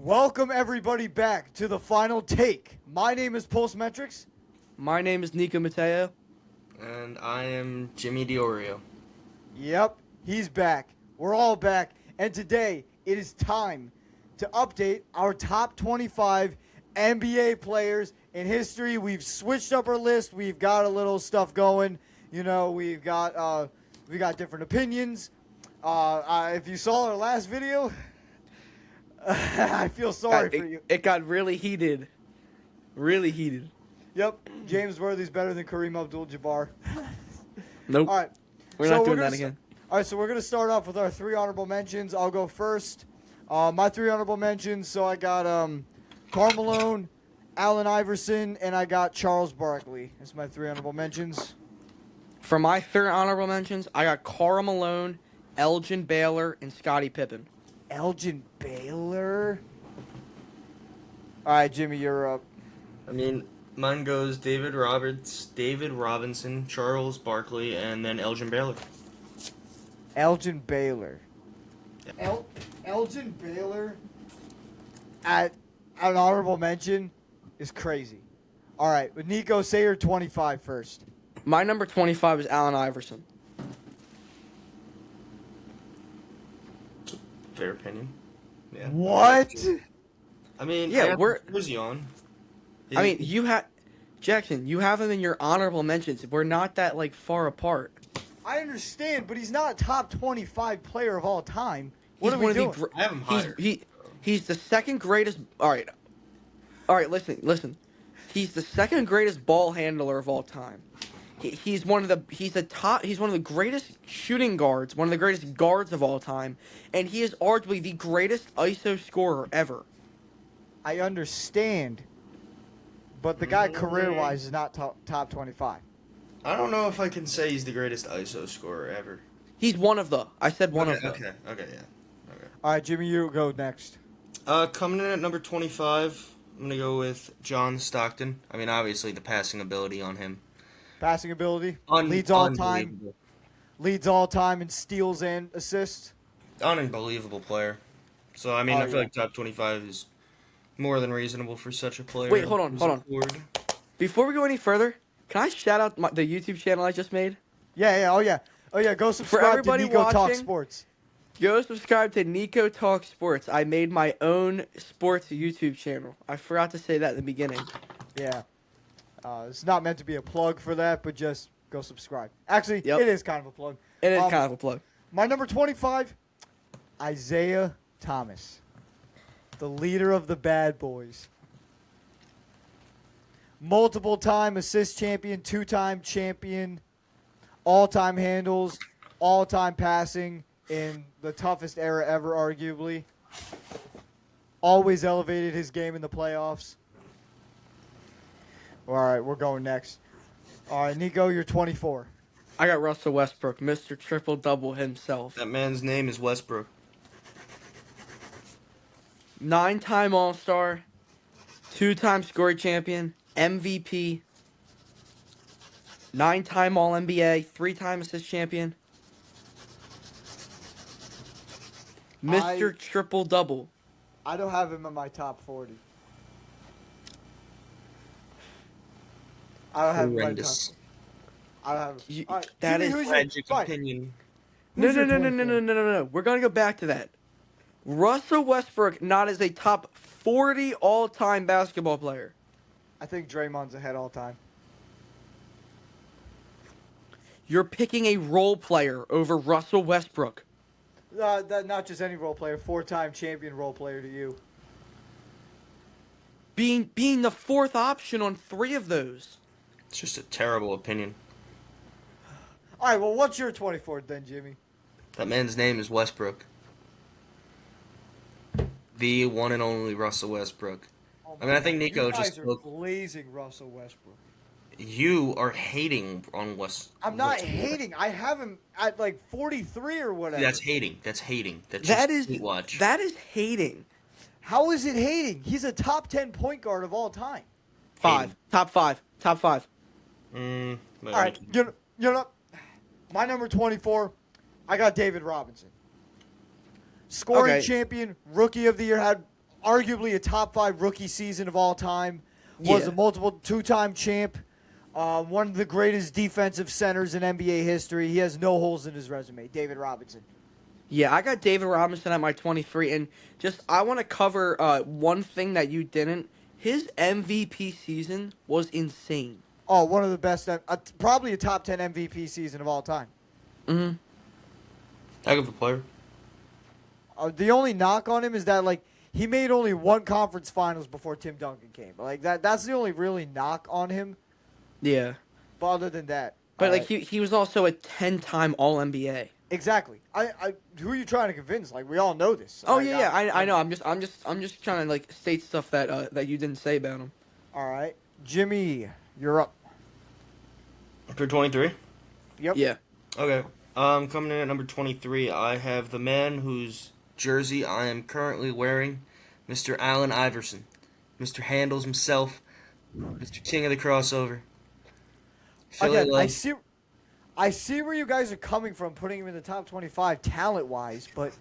Welcome everybody back to the final take. My name is Pulse Metrics. My name is Nico Mateo. And I am Jimmy Diorio. Yep, he's back. We're all back. And today it is time to update our top 25 NBA players in history. We've switched up our list. We've got a little stuff going. You know, we got different opinions. If you saw our last video, I feel sorry for you. It got really heated. Really heated. Yep, James Worthy's better than Kareem Abdul-Jabbar. Nope. All right. We're So not doing gonna that again. All right, so we're going to start off with our three honorable mentions. I'll go first. My three honorable mentions, so I got Karl Malone, Allen Iverson, and I got Charles Barkley. That's my three honorable mentions. For my third honorable mentions, I got Karl Malone, Elgin Baylor, and Scottie Pippen. Elgin Baylor. All right, Jimmy, you're up. Mine goes David Roberts, David Robinson, Charles Barkley, and then Elgin Baylor. Elgin Baylor. Yeah. Elgin Baylor at an honorable mention is crazy. All right, but Nico, say your 25 first. My number 25 is Allen Iverson. Fair opinion. Yeah. What? Yeah, I got we're- the jersey on. I mean, Jackson, you have him in your honorable mentions. We're not that, far apart. I understand, but he's not a top 25 player of all time. What He's are we one of the doing? gr- I have him higher. He's the second greatest. All right. Listen. He's the second greatest ball handler of all time. He's one of the greatest shooting guards, one of the greatest guards of all time, and he is arguably the greatest ISO scorer ever. I understand, but the guy career-wise is not top 25. I don't know if I can say he's the greatest ISO scorer ever. He's one of the. I said one of the. Okay, yeah. All right, Jimmy, you go next. Coming in at number 25, I'm going to go with John Stockton. Obviously the passing ability on him. Passing ability, leads all time in steals and assists. Unbelievable player. So, I Oh, feel like top 25 is more than reasonable for such a player. Wait, hold on. Before we go any further, can I shout out the YouTube channel I just made? Yeah. Oh yeah. Go subscribe to everybody Nico Talk watching, Sports. Go subscribe to Nico Talk Sports. I made my own sports YouTube channel. I forgot to say that in the beginning. Yeah. It's not meant to be a plug for that, but just go subscribe. Actually, Yep. It is kind of a plug. It is kind of a plug. My number 25, Isaiah Thomas, the leader of the Bad Boys. Multiple-time assist champion, two-time champion, all-time handles, all-time passing in the toughest era ever, arguably. Always elevated his game in the playoffs. All right, we're going next. All right, Nico, you're 24. I got Russell Westbrook, Mr. Triple Double himself. That man's name is Westbrook. 9-time All-Star, 2-time scoring champion, MVP, 9-time All-NBA, 3-time assist champion, Mr. Triple Double. I don't have him in my top 40. I don't have him in my top. Horrendous. I don't have him. You- All right, that Jimmy, is who's your- Tragic fine. opinion. No. Who's your 24? No. We're going to go back to that. Russell Westbrook not as a top 40 all-time basketball player. I think Draymond's ahead all time. You're picking a role player over Russell Westbrook. Not just any role player, 4-time champion role player to you. Being the fourth option on 3 of those. It's just a terrible opinion. All right, well, what's your 24 then, Jimmy? That man's name is Westbrook. The one and only Russell Westbrook. Oh I think Nico you guys just are spoke- blazing Russell Westbrook. You are hating on I'm not Westbrook. hating. I have him at 43 or whatever. That's hating. That's That just is hate watch. that is hating. How is it hating? He's a top 10 point guard of all time. Top five. All right, you know, my number 24, I got David Robinson. Scoring Okay. champion, rookie of the year, had arguably a top 5 rookie season of all time. Was Yeah. a multiple 2-time champ. One of the greatest defensive centers in NBA history. He has no holes in his resume. David Robinson. Yeah, I got David Robinson at my 23, and just I want to cover one thing that you didn't. His MVP season was insane. Oh, one of the best. Probably a top 10 MVP season of all time. Hmm. Heck of a player. The only knock on him is that like he made only one conference finals before Tim Duncan came. Like that's the only really knock on him. Yeah, But other than that, but like he was also a 10-time All NBA. exactly. Who are you trying to convince? Like we all know this. Oh yeah, I know. I'm just trying to like state stuff that that you didn't say about him. All right, Jimmy, you're up. For 23? Yep. Yeah. Okay. Coming in at number 23, I have the man whose jersey I am currently wearing, Mr. Allen Iverson. Mr. Handles himself, Mr. King of the crossover. Philly Again, loves- I see where you guys are coming from, putting him in the top 25 talent-wise, but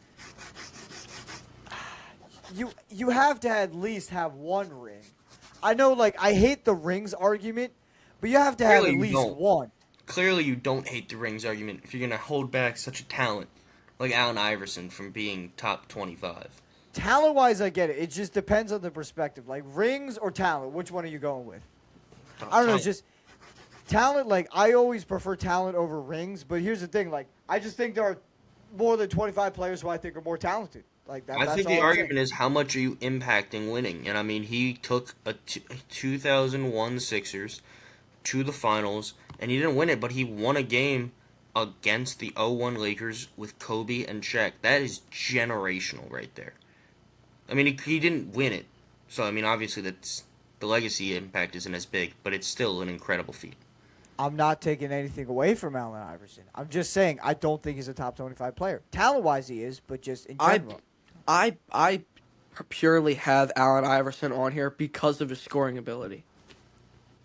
you have to at least have one ring. I know, like I hate the rings argument, but you have to have Really, at you least don't. one. Clearly, you don't hate the rings argument if you're going to hold back such a talent like Allen Iverson from being top 25. Talent-wise, I get it. It just depends on the perspective. Like rings or talent, which one are you going with? I don't know. It's just talent. Like I always prefer talent over rings. But here's the thing. Like I just think there are more than 25 players who I think are more talented. Like that. I that's think all the I'm argument saying. is how much are you impacting winning? And I mean, he took a 2001 Sixers to the finals, and he didn't win it, but he won a game against the 0-1 Lakers with Kobe and Shaq. That is generational right there. I mean, he didn't win it, so I mean, obviously that's the legacy impact isn't as big, but it's still an incredible feat. I'm not taking anything away from Allen Iverson. I'm just saying I don't think he's a top 25 player. Talent-wise, he is, but just in general. I purely have Allen Iverson on here because of his scoring ability.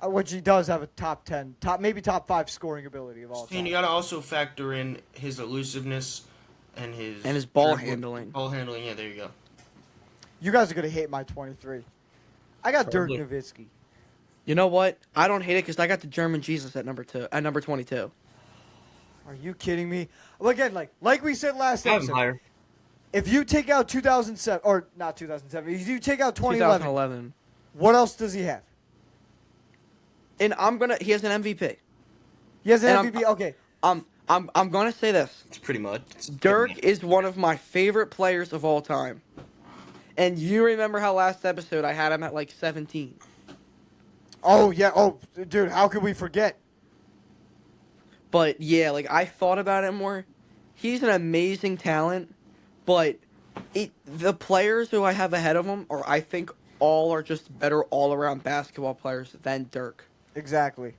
Which he does have a top 10, maybe top 5 scoring ability of all And you time. got to also factor in his elusiveness and his ball dribble- handling. Ball handling, yeah, there you go. You guys are gonna hate my 23. I got Probably. Dirk Nowitzki. You know what? I don't hate it because I got the German Jesus at number 22. Are you kidding me? Well, again, like we said last I have him episode, higher. if you take out 2007 or not 2007, if you take out 2011, 2011. what else does he have? And he has an MVP. He has an And MVP. Okay, I'm gonna say this. It's pretty much. Dirk is one of my favorite players of all time. And you remember how last episode I had him at like 17. Oh yeah. Oh, dude, how could we forget? But yeah, like I thought about it more. He's an amazing talent, but the players who I have ahead of him are I think all are just better all around basketball players than Dirk. Exactly.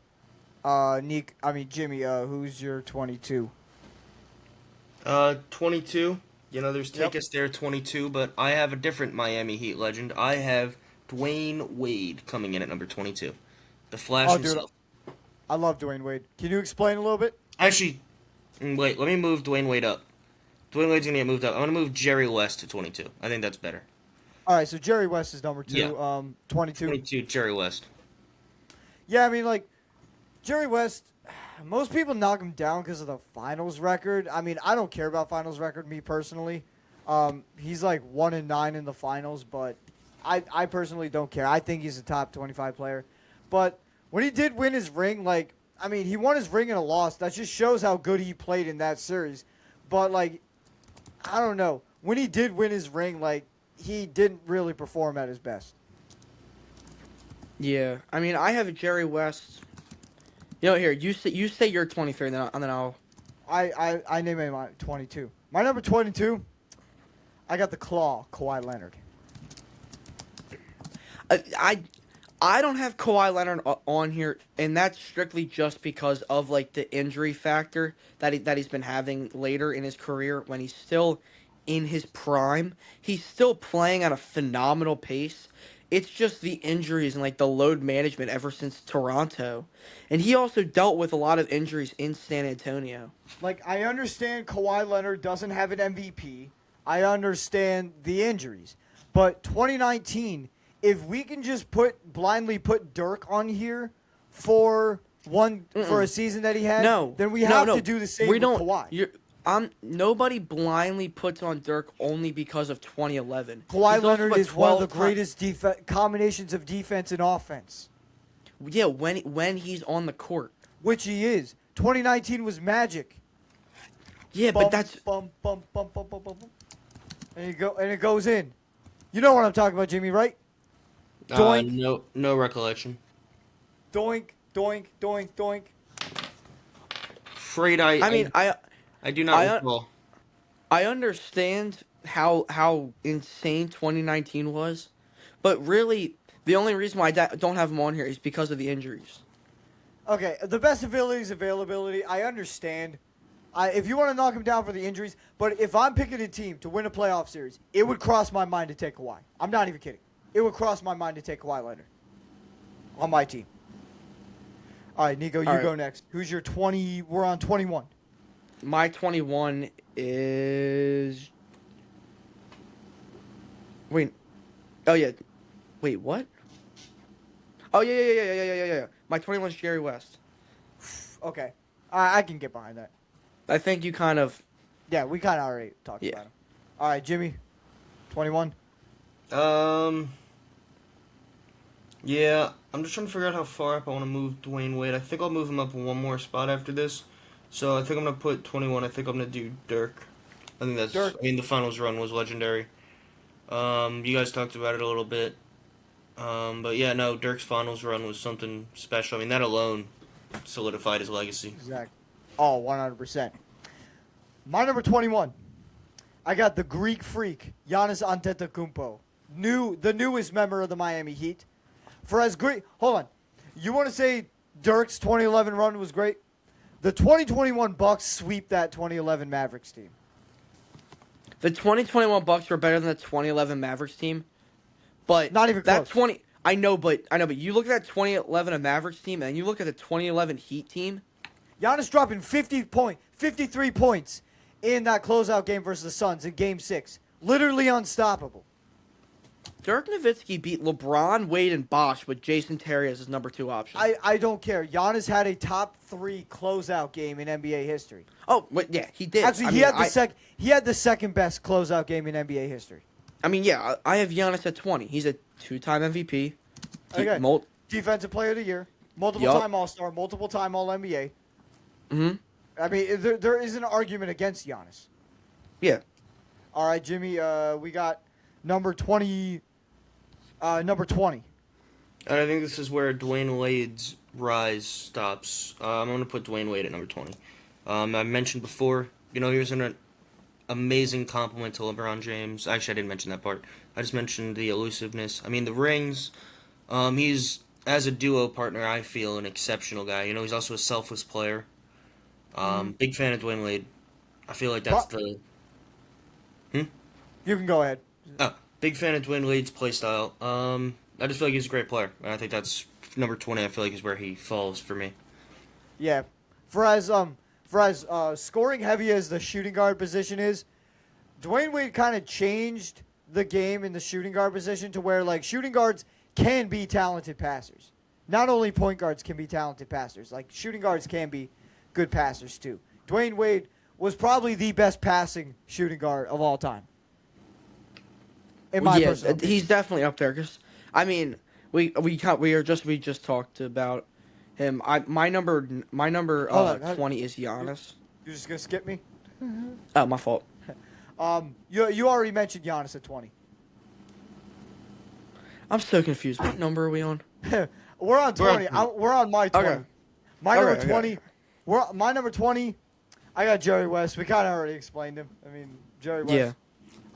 Jimmy. Who's your 22? 22. You know, there's Yep. take us there 22, but I have a different Miami Heat legend. I have Dwayne Wade coming in at number 22. The Flash Oh, dude. himself. I love Dwayne Wade. Can you explain a little bit? Actually, wait, let me move Dwayne Wade up. Dwayne Wade's going to get moved up. I'm going to move Jerry West to 22. I think that's better. All right, so Jerry West is number 2. Yeah. 22. 22, Jerry West. Yeah, I mean, like, Jerry West, most people knock him down because of the finals record. I mean, I don't care about finals record, me personally. He's like 1-9 in the finals, but I personally don't care. I think he's a top 25 player. But when he did win his ring, like, I mean, he won his ring in a loss. That just shows how good he played in that series. But, like, I don't know. When he did win his ring, like, he didn't really perform at his best. Yeah, I mean I have Jerry West. You know, here you say you're 23, and then I'll. I name him my 22. My number 22, I got the Claw, Kawhi Leonard. I don't have Kawhi Leonard on here, and that's strictly just because of like the injury factor that he's been having later in his career when he's still in his prime. He's still playing at a phenomenal pace. It's just the injuries and like the load management ever since Toronto. And he also dealt with a lot of injuries in San Antonio. Like, I understand Kawhi Leonard doesn't have an MVP. I understand the injuries. But 2019, if we can just blindly put Dirk on here for a season that he had, No, then we no, have no. to do the same We with don't. Kawhi. Nobody blindly puts on Dirk only because of 2011. Kawhi He's also Leonard a is one of the 12-time greatest combinations of defense and offense, Yeah, when he's on the court. which he is. 2019 was magic. Yeah, Bum, but that's bum, bum, bum, bum, bum, bum, bum. And it goes in. You know what I'm talking about, Jimmy, right? Doink. No recollection. Doink, doink, doink, doink. Afraid I mean, I do not I- recall. I understand how insane 2019 was, but really the only reason why I don't have him on here is because of the injuries. Okay, the best ability is availability. I understand. If you want to knock him down for the injuries, but if I'm picking a team to win a playoff series, it would cross my mind to take Kawhi. I'm not even kidding. It would cross my mind to take Kawhi Leonard on my team. All right, Nico, you All right. go next. Who's your 20? We're on 21. My 21 is. Wait. Oh yeah. Wait, what? Oh yeah. My 21 is Jerry West. Okay, I can get behind that. I think you kind of. Yeah, we kind of already talked Yeah. about him. All right, Jimmy, 21. Yeah, I'm just trying to figure out how far up I want to move Dwayne Wade. I think I'll move him up one more spot after this. So I think I'm gonna put 21. I think I'm gonna do Dirk. I think that's. Dirk. I mean, the finals run was legendary. You guys talked about it a little bit. But yeah, no, Dirk's finals run was something special. I mean, that alone solidified his legacy. Exactly. Oh, 100%. My number 21. I got the Greek Freak, Giannis Antetokounmpo. The newest member of the Miami Heat. For as great, hold on. You want to say Dirk's 2011 run was great? The 2021 Bucks sweep that 2011 Mavericks team. The 2021 Bucks were better than the 2011 Mavericks team, but Not even that close. I know, but you look at that 2011 Mavericks team and you look at the 2011 Heat team. Giannis dropping 53 points in that closeout game versus the Suns in Game 6. Literally unstoppable. Dirk Nowitzki beat LeBron, Wade, and Bosh with Jason Terry as his number 2 option. I don't care. Giannis had a top 3 closeout game in NBA history. Oh, wait, yeah, he did. Actually, he had the second best closeout game in NBA history. I mean, yeah, I have Giannis at 20. He's a 2-time MVP. Okay. Defensive Player of the Year, multiple-time All-Star, multiple-time All-NBA. Mm-hmm. I mean, there is an argument against Giannis. Yeah. All right, Jimmy, we got number 20. Number 20. And I think this is where Dwayne Wade's rise stops. I'm going to put Dwayne Wade at number 20. I mentioned before, he was an amazing compliment to LeBron James. Actually, I didn't mention that part. I just mentioned the elusiveness. I mean, the rings. He's, as a duo partner, I feel an exceptional guy. He's also a selfless player. Big fan of Dwayne Wade. I feel like that's the... You can go ahead. Oh, big fan of Dwayne Wade's play style. I just feel like he's a great player. And I think that's number 20. I feel like is where he falls for me. Yeah. For as scoring heavy as the shooting guard position is, Dwayne Wade kind of changed the game in the shooting guard position to where like shooting guards can be talented passers. Not only point guards can be talented passers, like shooting guards can be good passers too. Dwayne Wade was probably the best passing shooting guard of all time. In my personal opinion. He's definitely up there. Cause I mean, we just talked about him. My number Hold on. 20 is Giannis. You're just gonna skip me? Oh, my fault. You already mentioned Giannis at 20. I'm so confused. What number are we on? We're on 20. We're on my 20. Okay. My number Okay. 20. My number 20. I got Jerry West. We kind of already explained him. I mean, Jerry West. Yeah.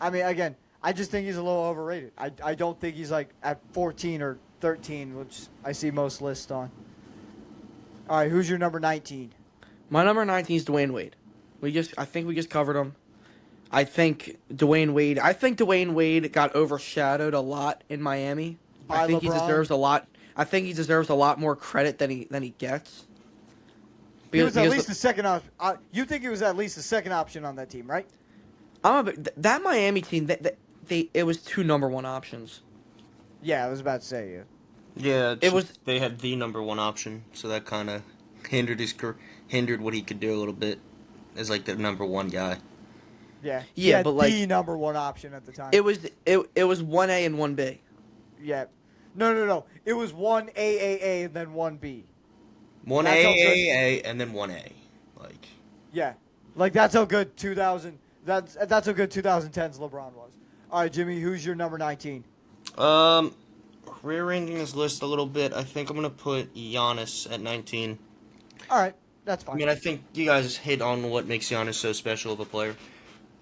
I mean, again, I just think he's a little overrated. I don't think he's like at 14 or 13, which I see most lists on. All right, who's your number 19? My number 19 is Dwayne Wade. I think we just covered him. I think Dwayne Wade got overshadowed a lot in Miami. By I think he LeBron? deserves a lot. I think he deserves a lot more credit than he gets. He was at least the second option. You think he was at least the second option on that team, right? That Miami team, it was two number one options. Yeah, I was about to say yeah. Yeah, It was they had the number one option, so that kind of hindered what he could do a little bit as like the number one guy. Yeah, he yeah, had but like the number one option at the time. it was 1A and 1B. Yeah. No. It was one AAA and then one B. One That's how good- AAA and then one A. Like, Yeah. Like that's how good 2000. That's how good 2010's LeBron was. All right, Jimmy, who's your number 19? rearranging this list a little bit, I think I'm gonna put Giannis at 19. All right, that's I fine. mean, I think you guys hit on what makes Giannis so special of a player.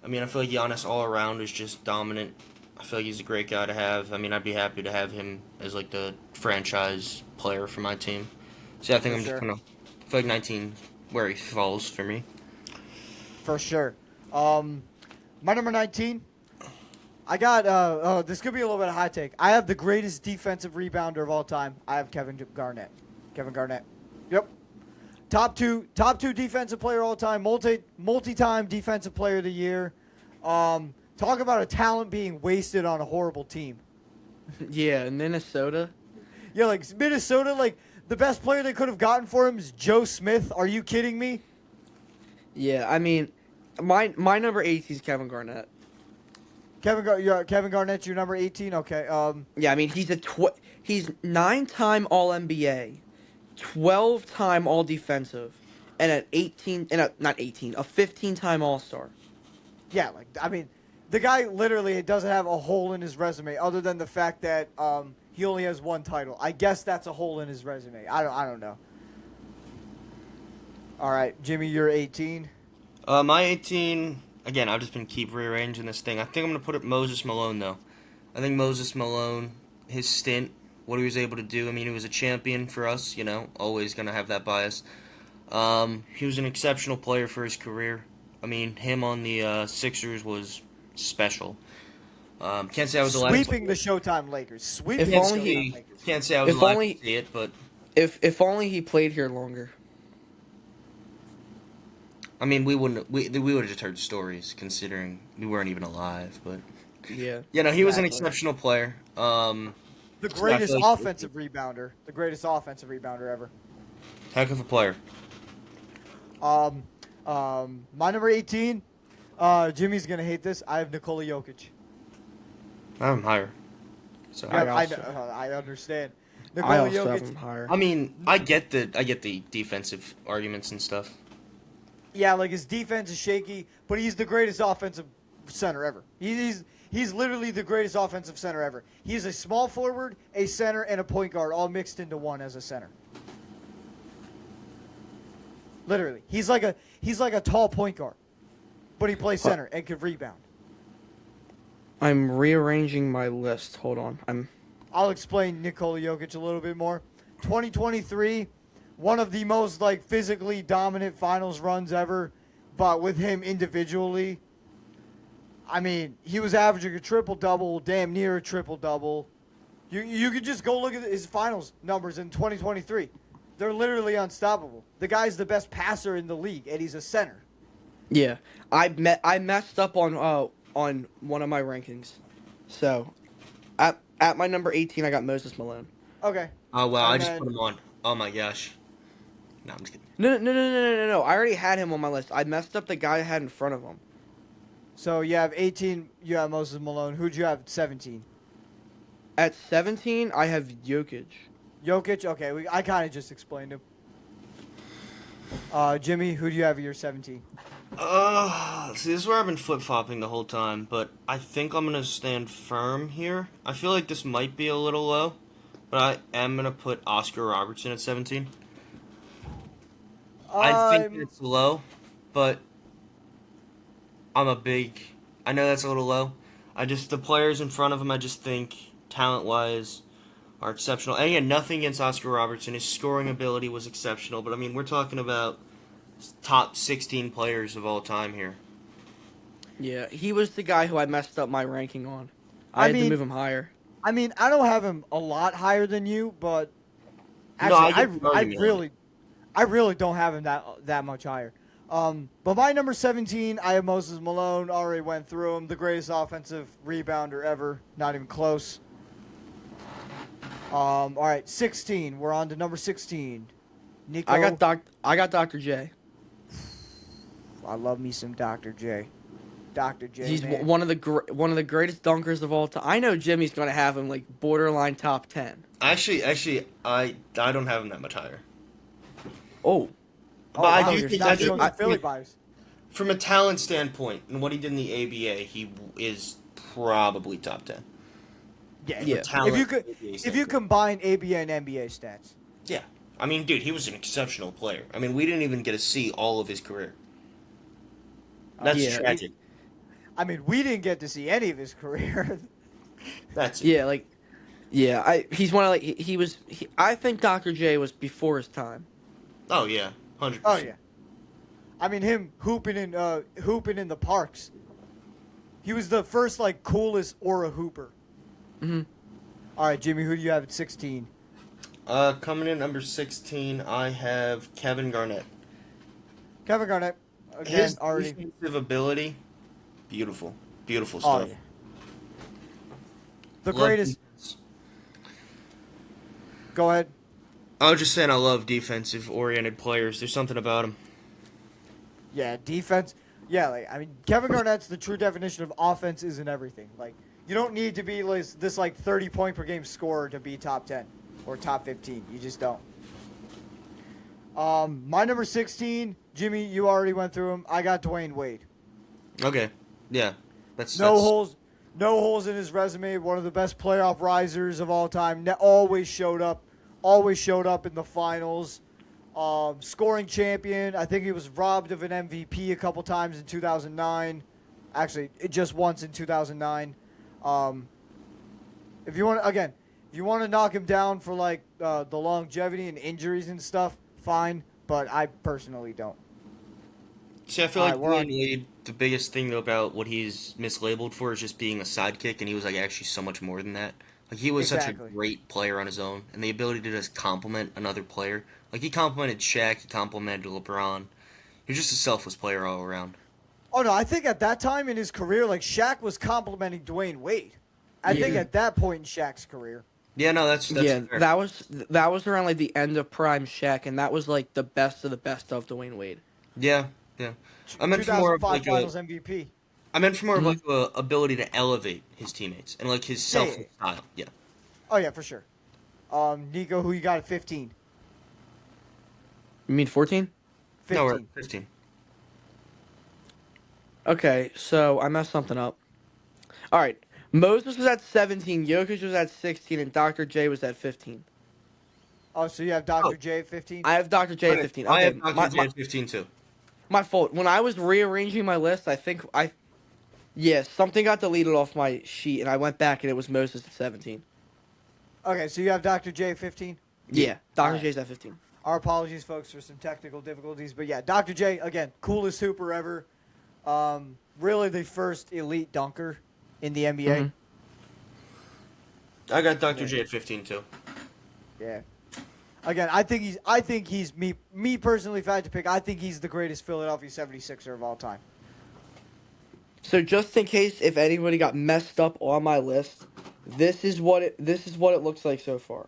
I mean, I feel like Giannis all around is just dominant. I feel like he's a great guy to have. I mean, I'd be happy to have him as like the franchise player for my team. So yeah, I think For I'm sure. just gonna I feel like 19 where he falls for me. For sure. My number 19. I got this could be a little bit of a high take. I have the greatest defensive rebounder of all time. I have Kevin Garnett. Kevin Garnett. Yep. Top two defensive player all time. Multi-time defensive player of the year. Talk about a talent being wasted on a horrible team. Yeah, in Minnesota. Yeah, like Minnesota, like the best player they could have gotten for him is Joe Smith. Are you kidding me? Yeah, I mean, my number 18 is Kevin Garnett. Kevin Garnett's your number 18. Okay. Yeah, I mean he's he's 9-time All NBA, 12-time All Defensive, and at 18 and not 18, a 15-time All Star. Yeah, like I mean, the guy literally doesn't have a hole in his resume other than the fact that he only has one title. I guess that's a hole in his resume. I don't know. All right, Jimmy, you're 18. My 18, again, I've just been keep rearranging this thing. I think I'm going to put it Moses Malone, though. I think Moses Malone, his stint, what he was able to do, I mean, he was a champion for us, you know, always going to have that bias. He was an exceptional player for his career. I mean, him on the Sixers was special. Can't say I was alive. Sweeping the Showtime Lakers. Sweeping If the only Showtime he- Lakers. Can't say I was If alive only- to see it, but If only he played here longer. I mean, we would have just heard stories, considering we weren't even alive. But Yeah. you know, he was an Exactly. exceptional player. The greatest offensive rebounder. The greatest offensive rebounder ever. Heck of a player. My number 18. Jimmy's gonna hate this. I have Nikola Jokic. I'm higher. So Yeah, I I understand. I Nikola also have Jokic. him higher. I mean, I get the defensive arguments and stuff. Yeah, like his defense is shaky, but he's the greatest offensive center ever. He's literally the greatest offensive center ever. He's a small forward, a center, and a point guard all mixed into one as a center. Literally, he's like a tall point guard, but he plays center and can rebound. I'm rearranging my list. Hold on. I'll explain Nikola Jokic a little bit more. 2023, one of the most like physically dominant finals runs ever, but with him individually, I mean, he was averaging a triple-double, damn near a triple-double. You could just go look at his finals numbers in 2023. They're literally unstoppable. The guy's the best passer in the league, and he's a center. Yeah, I messed up on one of my rankings. So, at my number 18, I got Moses Malone. Okay. Oh wow, I And just then- put him on. Oh my gosh. No, I'm just kidding. No. I already had him on my list. I messed up the guy I had in front of him. So you have 18, you have Moses Malone. Who'd you have at 17? At 17, I have Jokic. Jokic? Okay, I kind of just explained him. Jimmy, who do you have at your 17? See, this is where I've been flip-flopping the whole time, but I think I'm gonna stand firm here. I feel like this might be a little low, but I am gonna put Oscar Robertson at 17. I think it's low, but I know that's a little low. The players in front of him, I just think, talent-wise, are exceptional. And again, nothing against Oscar Robertson. His scoring ability was exceptional, but I mean, we're talking about top 16 players of all time here. Yeah, he was the guy who I messed up my ranking on. I had to move him higher. I mean, I don't have him a lot higher than you, but No, I actually, get the argument. I really don't have him that much higher. But my number 17, I have Moses Malone. Already went through him. The greatest offensive rebounder ever. Not even close. All right, 16. We're on to number 16. Nico. I got Dr. J. I love me some Dr. J. Dr. J. He's man. one of the greatest dunkers of all time. I know Jimmy's gonna have him like borderline top 10. Actually, I don't have him that much higher. Oh, But I wow, do you're think not that showing the Philly bias. from a talent standpoint and what he did in the ABA, he is probably top 10. Yeah. Talent, If you could, ABA if you standpoint. combine ABA and NBA stats. Yeah. I mean, dude, he was an exceptional player. I mean, we didn't even get to see all of his career. That's Yeah. tragic. I mean, we didn't get to see any of his career. That's it. yeah, like, yeah. He's one of like he was. I think Dr. J was before his time. Oh yeah, 100%. Oh yeah. I mean, him hooping in the parks. He was the first like coolest aura hooper. Hmm. All right, Jimmy, who do you have at 16? Coming in number 16, I have Kevin Garnett. Kevin Garnett. Again, His already. defensive ability, beautiful, beautiful Oh stuff. yeah. The Love greatest. defense. Go ahead. I was just saying, I love defensive-oriented players. There's something about them. Yeah, defense. Yeah, like I mean, Kevin Garnett's the true definition of offense isn't everything. Like you don't need to be this like 30-point per game scorer to be top 10 or top 15. You just don't. My number 16, Jimmy, you already went through him. I got Dwayne Wade. Okay, yeah, that's No holes in his resume. One of the best playoff risers of all time. Always showed up in the finals. Scoring champion. I think he was robbed of an MVP a couple times in 2009. Actually, just once in 2009. If you want to knock him down for like the longevity and injuries and stuff, fine. But I personally don't. See, I feel All like right, we're on- Dwayne Wade, the biggest thing about what he's mislabeled for is just being a sidekick, and he was like actually so much more than that. Like he was such Exactly. a great player on his own, and the ability to just compliment another player. Like he complimented Shaq, he complimented LeBron. He was just a selfless player all around. Oh no, I think at that time in his career, like Shaq was complimenting Dwayne Wade. I think Yeah. at that point in Shaq's career. Yeah, no, that's Yeah, fair. that was around like the end of prime Shaq, and that was like the best of Dwayne Wade. Yeah. I meant for more of 2005 like Finals a, MVP. I meant for more of Mhm. like a ability to elevate his teammates and like his Yeah, selfless style. Yeah. Oh yeah, for sure. Nico, who you got at 15? You mean 14? 15. No, we're at 15. Okay, so I messed something up. All right, Moses was at 17, Jokic was at 16, and Dr. J was at 15. Oh, so you have Dr. Oh. J at 15? I have Dr. J at 15. Okay, I have Dr. my, J my, at 15 too. my fault. When I was rearranging my list, something got deleted off my sheet, and I went back, and it was Moses at 17. Okay, so you have Dr. J at 15? Yeah, Dr. Alright. J's at 15. Our apologies, folks, for some technical difficulties. But yeah, Dr. J, again, coolest hooper ever. Really the first elite dunker in the NBA. Mhm. I got Dr. J at 15 too. Yeah. Again, I think he's me personally, if I had to pick, I think he's the greatest Philadelphia 76er of all time. So just in case if anybody got messed up on my list, this is what it looks like so far.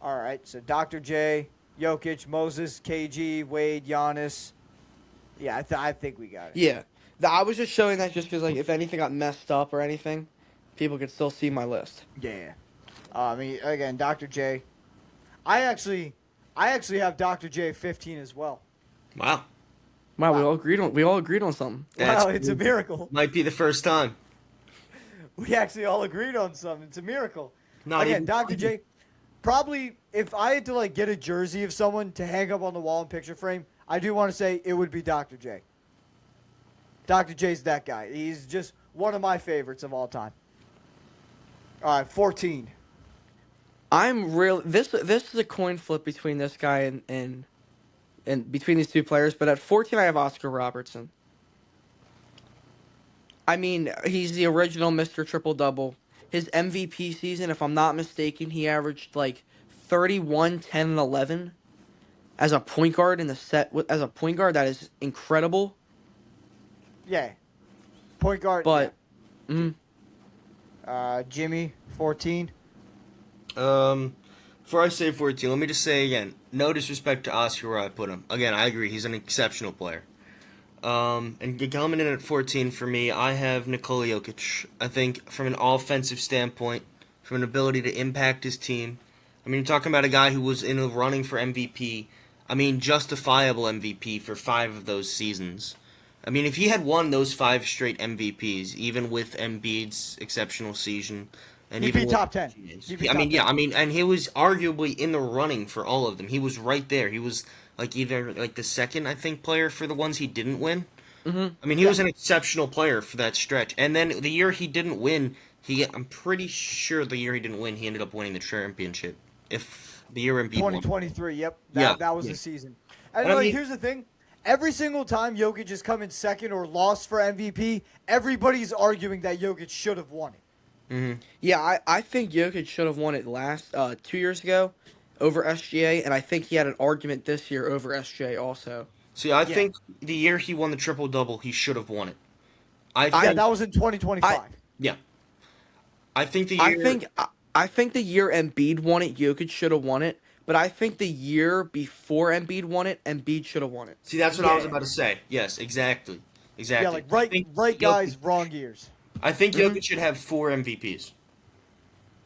All right, so Dr. J, Jokic, Moses, KG, Wade, Giannis. Yeah, I think we got it. Yeah, I was just showing that just because like if anything got messed up or anything, people could still see my list. Yeah. I mean, again, Dr. J. I actually have Dr. J 15 as well. Wow. Wow, Wow. we all agreed on something. That's Wow, it's a miracle. Might be the first time. We actually all agreed on something. It's a miracle. Not Again, even Dr. J. Probably, if I had to like get a jersey of someone to hang up on the wall in picture frame, I do want to say it would be Dr. J. Dr. J's that guy. He's just one of my favorites of all time. All right, 14. I'm real. This is a coin flip between this guy and between these two players. But at 14, I have Oscar Robertson. I mean, he's the original Mr. Triple Double. His MVP season, if I'm not mistaken, he averaged like 31, 10, and 11. as a point guard in the set. As a point guard, that is incredible. Yeah. Point guard. But, mm, Jimmy, 14. Before I say 14, let me just say again, no disrespect to Oscar where I put him. Again, I agree, he's an exceptional player. And coming in at 14 for me, I have Nikola Jokic. I think from an offensive standpoint, from an ability to impact his team. I mean, you're talking about a guy who was in the running for MVP. I mean, justifiable MVP for 5 of those seasons. I mean, if he had won those 5 straight MVPs, even with Embiid's exceptional season, and He'd even be with top 10. James, He'd be I mean, top yeah, 10. I mean, and he was arguably in the running for all of them. He was right there. He was like either like the second, I think, player for the ones he didn't win. mhm. I mean, he was an exceptional player for that stretch. And then the year he didn't win, I'm pretty sure the year he didn't win, he ended up winning the championship. If the year Embiid won. 2023, yep. Yeah, That was yeah. the season. And And I like, mean- here's the thing. Every single time Jokic has come in second or lost for MVP, everybody's arguing that Jokic should have won it. Mm-hmm. Yeah, I think Jokic should have won it last 2 years ago over SGA, and I think he had an argument this year over SGA also. See, I Yeah. think the year he won the triple double, he should have won it. Yeah, think, that was in 2025. I think the year. I think the year Embiid won it, Jokic should have won it. But I think the year before Embiid won it, Embiid should have won it. See, that's what I was Yeah. about to say. Yes, exactly. Exactly. yeah, like I right, think right Jokic- guys, wrong years. I think Mhm. Jokic should have 4 MVPs.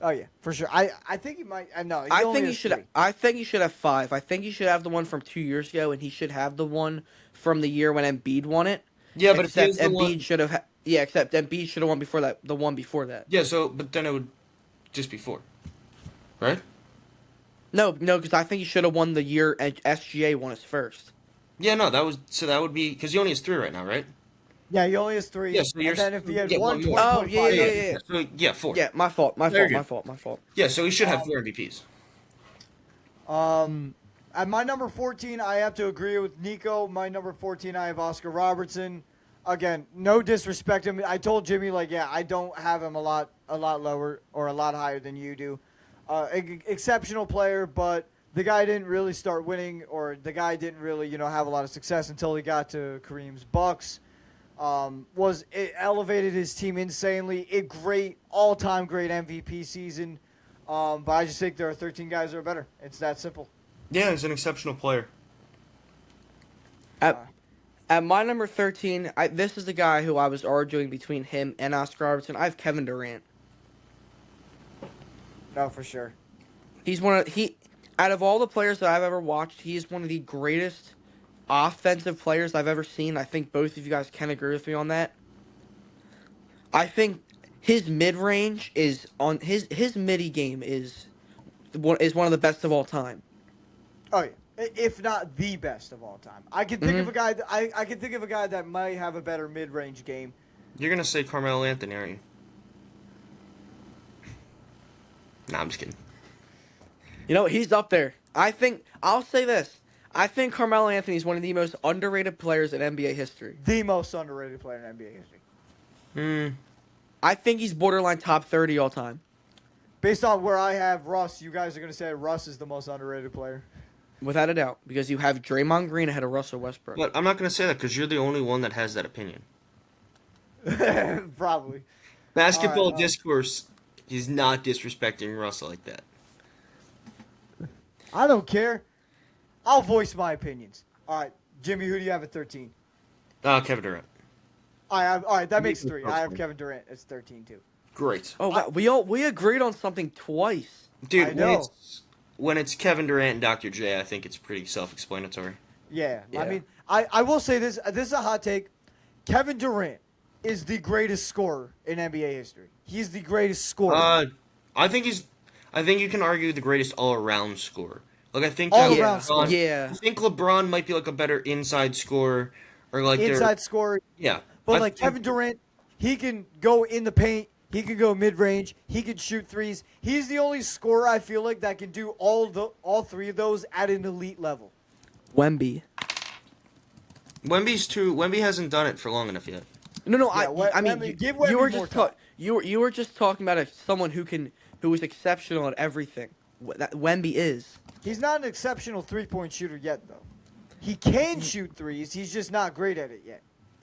Oh yeah, for sure. I think he might. No, I only think he has should. 3. I think he should have 5. I think he should have the one from 2 years ago, and he should have the one from the year when Embiid won it. Yeah, but if except he's the Embiid one, should have. Yeah, except Embiid should have won before that. The one before that. yeah. So, but then it would just be 4, right? No, because I think he should have won the year SGA won his first. Yeah, no, that would be because he only has 3 right now, right? Yeah, he only has 3. Yeah, so you're and then if he had yeah, one, one more. 2025, Oh, yeah. So, yeah, 4. Yeah, my fault. My Very fault. good. My fault. Yeah, so he should have 4 MVPs. At my number 14, I have to agree with Nico. My number 14, I have Oscar Robertson. Again, no disrespect him. I told Jimmy, like, yeah, I don't have him a lot lower or a lot higher than you do. Exceptional player, but the guy didn't really start winning, or the guy didn't really, have a lot of success until he got to Kareem's Bucks. It elevated his team insanely. All-time great MVP season. But I just think there are 13 guys that are better. It's that simple. Yeah, he's an exceptional player. At my number 13, this is the guy who I was arguing between him and Oscar Robertson. I have Kevin Durant. No, for sure. He's out of all the players that I've ever watched, he is one of the greatest offensive players I've ever seen. I think both of you guys can agree with me on that. I think his mid-range is on his midi game is one of the best of all time. Oh yeah, if not the best of all time. I can think of a guy. I can think of a guy that might have a better mid-range game. You're gonna say Carmelo Anthony, aren't you? Nah, I'm just kidding. You know, he's up there. I'll say this. I think Carmelo Anthony is one of the most underrated players in NBA history. The most underrated player in NBA history. I think he's borderline top 30 all time. Based on where I have Russ, you guys are going to say Russ is the most underrated player. Without a doubt. Because you have Draymond Green ahead of Russell Westbrook. But I'm not gonna say that because you're the only one that has that opinion. Probably. Basketball All right, discourse is not disrespecting Russell like that. I don't care. I'll voice my opinions. All right, Jimmy, who do you have at 13? Kevin Durant. All right, that makes Makes 3. sense. I have Kevin Durant. It's 13 too. Great. Oh, wow. We agreed on something twice. Dude, I know. when it's Kevin Durant and Dr. J, I think it's pretty self-explanatory. Yeah. Yeah. I mean, I will say this. This is a hot take. Kevin Durant is the greatest scorer in NBA history. He's the greatest scorer. I think you can argue the greatest all-around scorer. Like I think All that around LeBron, scorer. Yeah. I think LeBron might be like a better inside scorer or like Inside scorer. Yeah. But I like think- Kevin Durant, he can go in the paint. He can go mid range. He can shoot threes. He's the only scorer I feel like that can do all 3 of those at an elite level. Wemby. Wemby hasn't done it for long enough yet. No, Yeah, I mean, Wemby- give you Wemby were more just time. you were just talking about someone who is exceptional at everything. that Wemby is. He's not an exceptional three-point shooter yet, though. He can shoot threes. He's just not great at it yet.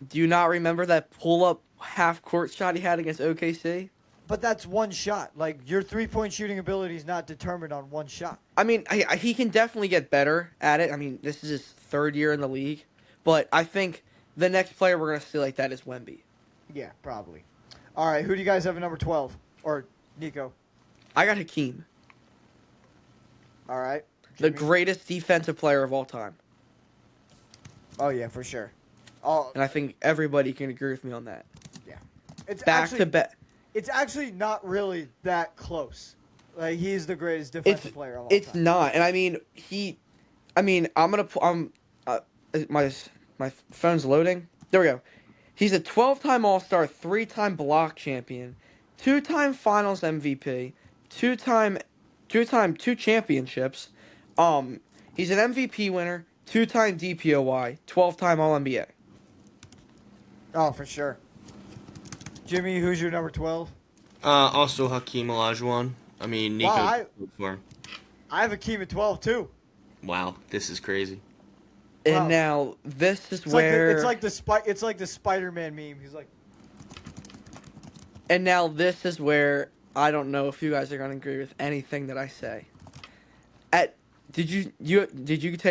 Do you not remember that pull-up half-court shot he had against OKC? But that's one shot. Like, your three-point shooting ability is not determined on one shot. I mean, he can definitely get better at it. I mean, this is his third year in the league. But I think the next player we're going to see like that is Wemby. Yeah, probably. All right, who do you guys have at number 12? Or Nico? I got Hakeem, All right. the Jimmy? greatest defensive player of all time. Oh, yeah, for sure. Oh, And I think everybody can agree with me on that. it's Back actually, to back. It's actually not really that close. Like, he's the greatest defensive player of all It's time. not. And I mean, I'm going to my phone's loading. There we go. He's a 12-time All-Star, 3-time block champion, 2-time Finals MVP, two championships. He's an MVP winner, 2-time DPOY, 12-time All-NBA. Oh, for sure. Jimmy, who's your number 12? Also Hakeem Olajuwon. I mean, Nico. Wow, for him. I have Hakeem at 12, too. Wow, this is crazy. And Wow. now this is It's where like the Spider-Man meme. He's like, and now this is where I don't know if you guys are going to agree with anything that I say. Did you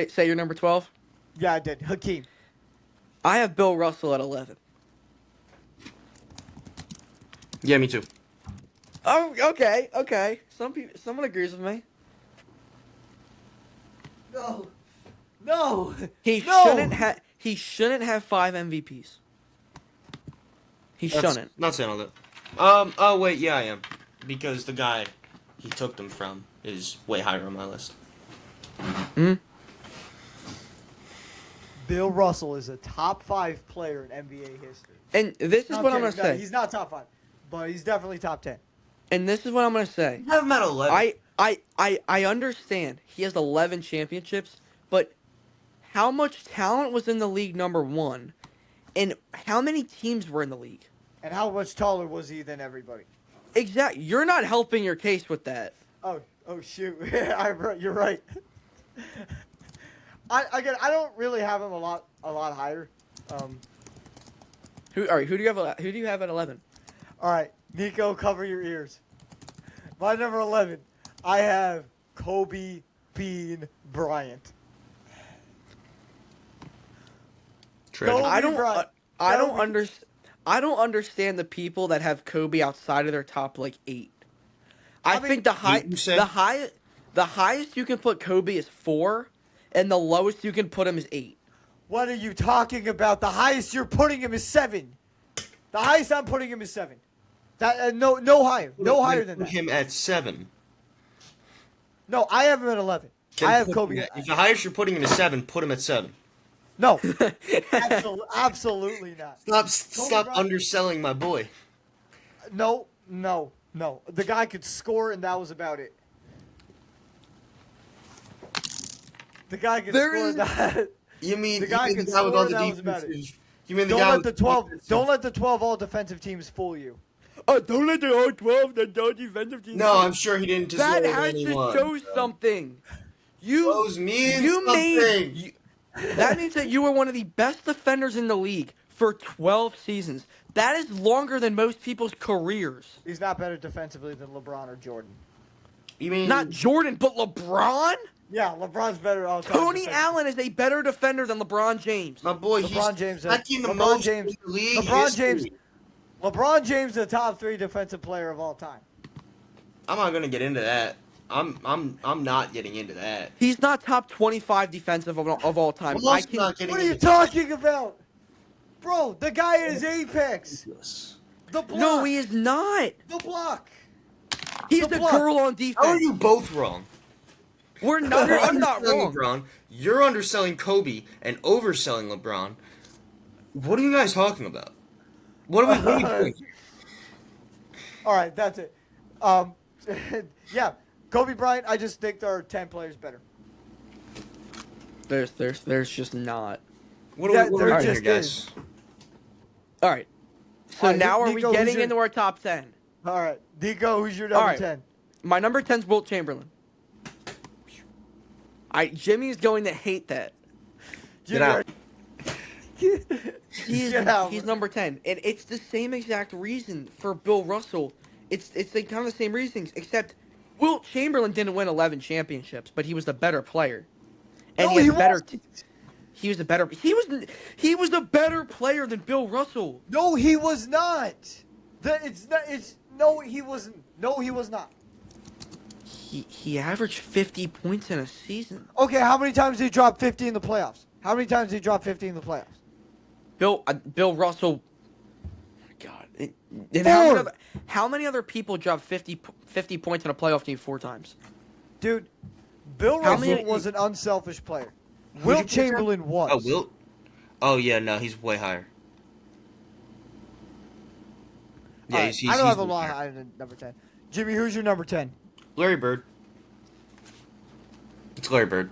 say your number 12? yeah, I did. Hakeem. I have Bill Russell at 11. Yeah, me too. Oh, okay. Someone agrees with me. No. No. He No. shouldn't have 5 MVPs. He shouldn't. Not saying all that. Oh wait, yeah, I am, because the guy he took them from is way higher on my list. Bill Russell is a top 5 player in NBA history. And this is No, what I'm kidding. gonna No, say. he's not top 5, but he's definitely top 10. And this is what I'm gonna say. You have him at 11. I understand he has 11 championships, but how much talent was in the league, number one, and how many teams were in the league? And how much taller was he than everybody? Exactly. You're not helping your case with that. Oh shoot. You're right. I don't really have him a lot higher. Who do you have at 11? All right, Nico, cover your ears. My number 11, I have Kobe Bean Bryant. Treasure. Kobe I don't Bryant. I don't understand the people that have Kobe outside of their top like 8. I mean, think the highest you can put Kobe is 4, and the lowest you can put him is 8. What are you talking about? The highest you're putting him is 7. The highest I'm putting him is 7. That no higher, no higher than Put that. him at 7. No, I have him at 11. Then I have put Kobe. him if the highest you're putting him is 7, put him at 7. No, absolutely not. Stop Bryant- underselling my boy. No. The guy could score, and that was about it. The guy could There score. is- That. You mean The guy you mean could the guy with all score, the that was about it. defensive? You mean the Don't guy let with the 12. Don't let the 12 all defensive teams fool you. Oh, don't let the all 12 the defensive team. No, I'm sure he didn't deserve that has anyone. to show something. Shows means You something. that means that you were one of the best defenders in the league for 12 seasons. That is longer than most people's careers. He's not better defensively than LeBron or Jordan. You mean Not Jordan, but LeBron? Yeah, LeBron's better all time. Tony defensively. Allen is a better defender than LeBron James. my boy? LeBron He's James. second the LeBron most James. in the league LeBron history. James. LeBron James, the top 3 defensive player of all time. I'm not gonna get into that. I'm not getting into that. He's not top 25 defensive of all time. I'm also not getting What are you into talking about, bro? The guy at his apex. this. The block. No, he is not. The block. He's The the block. girl on How are defense. you both wrong? We're not. You're I'm not underselling wrong. LeBron. You're underselling Kobe and overselling LeBron. What are you guys talking about? What are we doing? All right, that's it. Yeah, Kobe Bryant. I just think there are 10 players better. There's just not. What Yeah, are we there doing here, just guys? is. All right. So All right, now are we Nico, who's getting your- into our top 10? All right, Nico, who's your number All right. 10? My number 10 is Wilt Chamberlain. Jimmy's going to hate that. Get out. He's Get out. number 10, and it's the same exact reason for Bill Russell. It's the kind of the same reasons, except Wilt Chamberlain didn't win 11 championships, but he was the better player, and No, he he had better. wasn't. He was the better. He was a better player than Bill Russell. No, he was not. It's not. It's no, he wasn't. No, he was not. He averaged 50 points in a season. Okay, how many times did he drop 50 in the playoffs? How many times did he drop 50 in the playoffs? Bill Russell. God, and Four. how many other people dropped 50 points in a playoff game 4 times? Dude, Bill How Russell many- was an unselfish player. Who'd Wilt you pick Chamberlain was. Oh, Wilt? Oh, yeah, no, he's way higher. Yeah, All right, he's I don't have a way lot higher. higher than number 10. Jimmy, who's your number 10? Larry Bird. It's Larry Bird.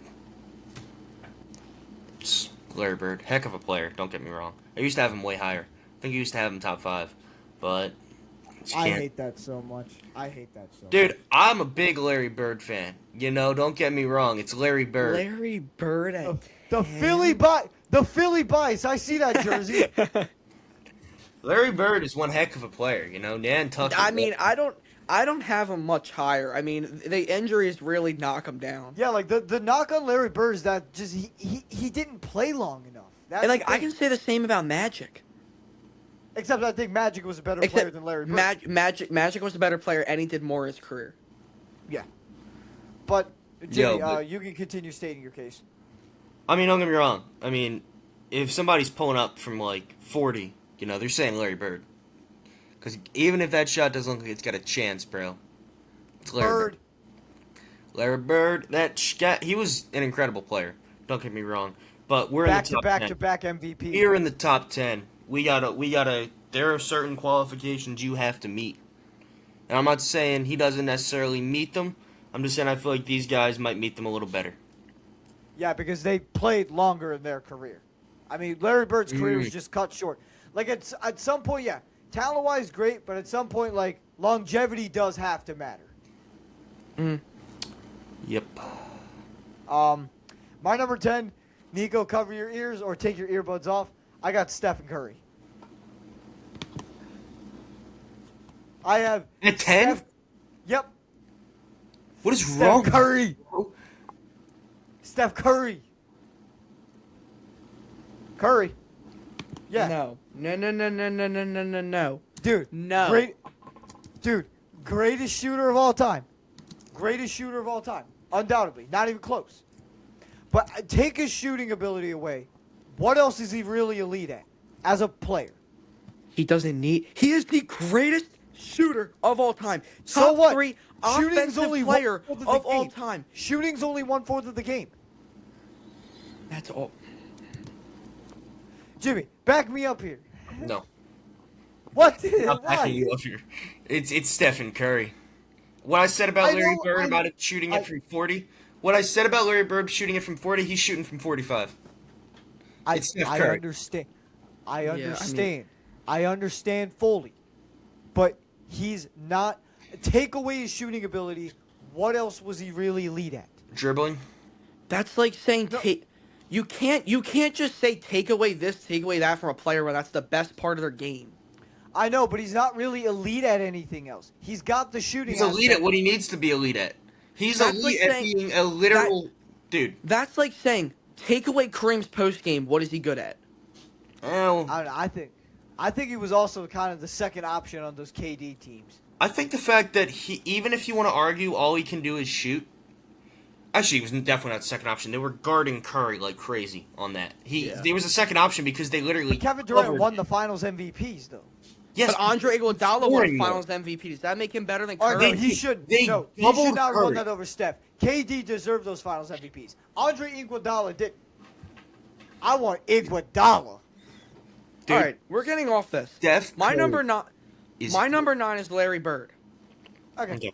It's Larry Bird. Heck of a player, don't get me wrong. I used to have him way higher. I think I used to have him top 5. But you I can't. hate that so much. I hate that so much. Dude, I'm a big Larry Bird fan. You know, don't get me wrong. It's Larry Bird. Larry Bird at The 10? Philly Bice. I see that jersey. Larry Bird is one heck of a player, you know. Nantucket. I mean, I don't have him much higher. I mean, the injuries really knock him down. Yeah, like the knock on Larry Bird is that just he didn't play long enough. That's And like the I thing. can say the same about Magic. Except I think Magic was a better player Except than Larry Bird. Magic was a better player, and he did more in his career. But Jimmy, but- you can continue stating your case. I mean, don't get me wrong. I mean, if somebody's pulling up from like 40, you know, they're saying Larry Bird. Because even if that shot doesn't look like it's got a chance, bro, it's Larry Bird. Bird. Larry Bird, he was an incredible player. Don't get me wrong, but we're Back in the to top back 10. to back MVP. We're in the top 10. We gotta. There are certain qualifications you have to meet, and I'm not saying he doesn't necessarily meet them. I'm just saying I feel like these guys might meet them a little better. Yeah, because they played longer in their career. I mean, Larry Bird's career was just cut short. Like at some point, yeah, talent-wise great, but at some point, like longevity does have to matter. Yep. My number 10, Nico, cover your ears or take your earbuds off. I got Stephen Curry. I have At 10? Yep, What is Steph wrong? Curry. Steph Curry. Curry. Yeah. No. Dude. No. Greatest shooter of all time. Greatest shooter of all time. Undoubtedly. Not even close. But take his shooting ability away. What else is he really elite at as a player? He doesn't need. He is the greatest shooter of all time. So Top what? 3 Shooting's offensive only player 1/4 the of all game. time. Shooting's only 1/4 of the game. That's all. Jimmy, back me up here. No. What? I'm Why? backing you up here. It's Stephen Curry. What I said about I Larry know- Bird I- about it shooting it from 40. What I said about Larry Bird shooting it from 40, he's shooting from 45. It's Steph I Curry. understand. I Yeah, I mean- understand. I understand fully. But he's not. Take away his shooting ability. What else was he really elite at? Dribbling. That's like saying No. you can't just say take away this, take away that from a player when that's the best part of their game. I know, but he's not really elite at anything else. He's got the shooting. He's elite aspect. at what he needs to be elite at. He's That's elite like at saying- being a literal dude. That's like saying take away Kareem's post game. What is he good at? Well, I don't know, I think he was also kind of the second option on those KD teams. I think the fact that he, even if you want to argue all he can do is shoot. Actually, he was definitely not the second option. They were guarding Curry like crazy on that. He was a second option because they literally. Kevin Durant covered- won the Finals MVPs though. Yes, But Andre Iguodala won scoring Finals MVP. Does that make him better than Oh, Curry? no, he should. they No, he doubled should not have won Curry. that over Steph. KD deserved those Finals MVPs. Andre Iguodala did. I want Iguodala. Dude, All right, we're getting off this. Steph My Curry number nine. is- My number 9 is Larry Bird. Okay. Okay.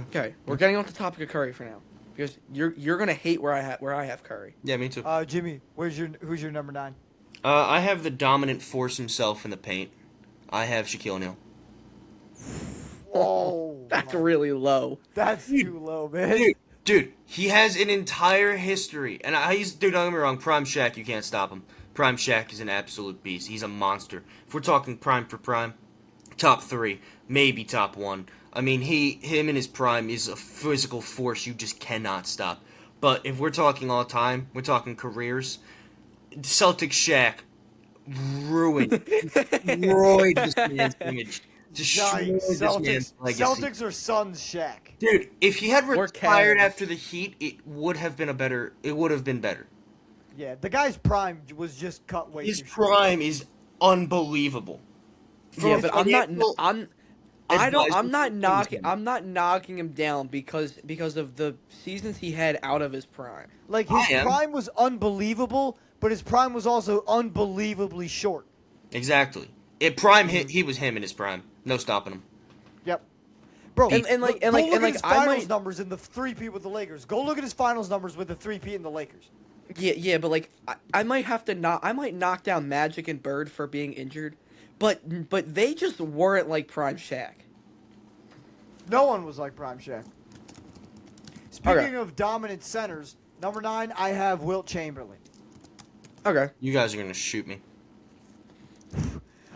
Okay, we're getting off the topic of Curry for now because you're gonna hate where I have Curry. Yeah, me too. Jimmy, who's your number 9? I have the dominant force himself in the paint. I have Shaquille O'Neal. Oh, That's really low. that's too low, man. Dude, he has an entire history, and he's dude. Don't get me wrong, Prime Shaq, you can't stop him. Prime Shaq is an absolute beast. He's a monster. If we're talking prime for prime, top 3, maybe top 1. I mean, him in his prime is a physical force you just cannot stop. But if we're talking all time, we're talking careers. Celtic Shaq ruined, destroyed this man's image. Destroyed Yikes, this man's legacy. Celtics or Suns Shaq? Dude, if he had Or retired Cavs. after the Heat, it would have been better. Yeah, the guy's prime was just cut way His too short. prime is unbelievable. Yeah, From but I'm not. financial I'm. I don't. I'm not advisement knocking. standpoint. I'm not knocking him down because of the seasons he had out of his prime. Like his I am. prime was unbelievable, but his prime was also unbelievably short. Exactly. It prime hit. He was him in his prime. No stopping him. Yep. Bro, And go like look at his I finals might. numbers in the 3-peat with the Lakers. Go look at his finals numbers with the 3-peat in the Lakers. Yeah, but like I might have to knock. I might knock down Magic and Bird for being injured, but they just weren't like prime Shaq. No one was like prime Shaq. Speaking of dominant centers, number 9, I have Wilt Chamberlain. Okay. You guys are gonna shoot me.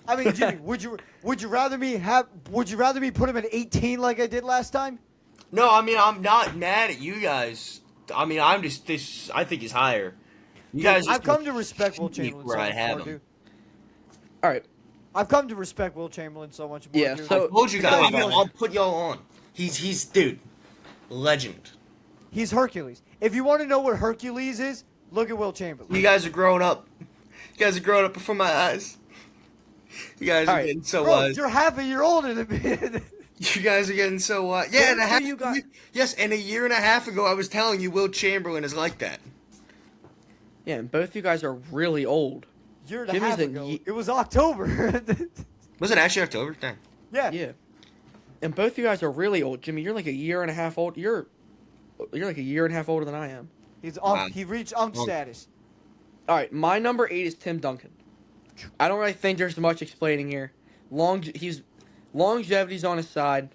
I mean, Jimmy, would you rather me put him at 18 like I did last time? No, I mean I'm not mad at you guys. I mean I'm just this. I think he's higher. You guys. I've just come to respect Wilt shoot me Chamberlain where so I much have more, him. dude. All right. I've come to respect Wilt Chamberlain so much more. Yeah, dude. so- I told you The guys. guy's I'll put y'all on. He's dude, legend. he's Hercules. If you want to know what Hercules is, look at Wilt Chamberlain. You guys are growing up. You guys are growing up before my eyes. You guys are All right. getting so Bro, wise. you're half a year older than me. You guys are getting so wise. Yeah, and a Both of half. you got- Yes, and a year and a half ago, I was telling you, Wilt Chamberlain is like that. Yeah, and both you guys are really old. Year and a Jimmy's half a ago. ye- It was October. Was it actually October? Dang. yeah. Yeah. And both you guys are really old. Jimmy, you're like a year and a half old. You're like a year and a half older than I am. He's Wow. he reached unk status. All right, my number 8 is Tim Duncan. I don't really think there's much explaining here. Longevity's on his side.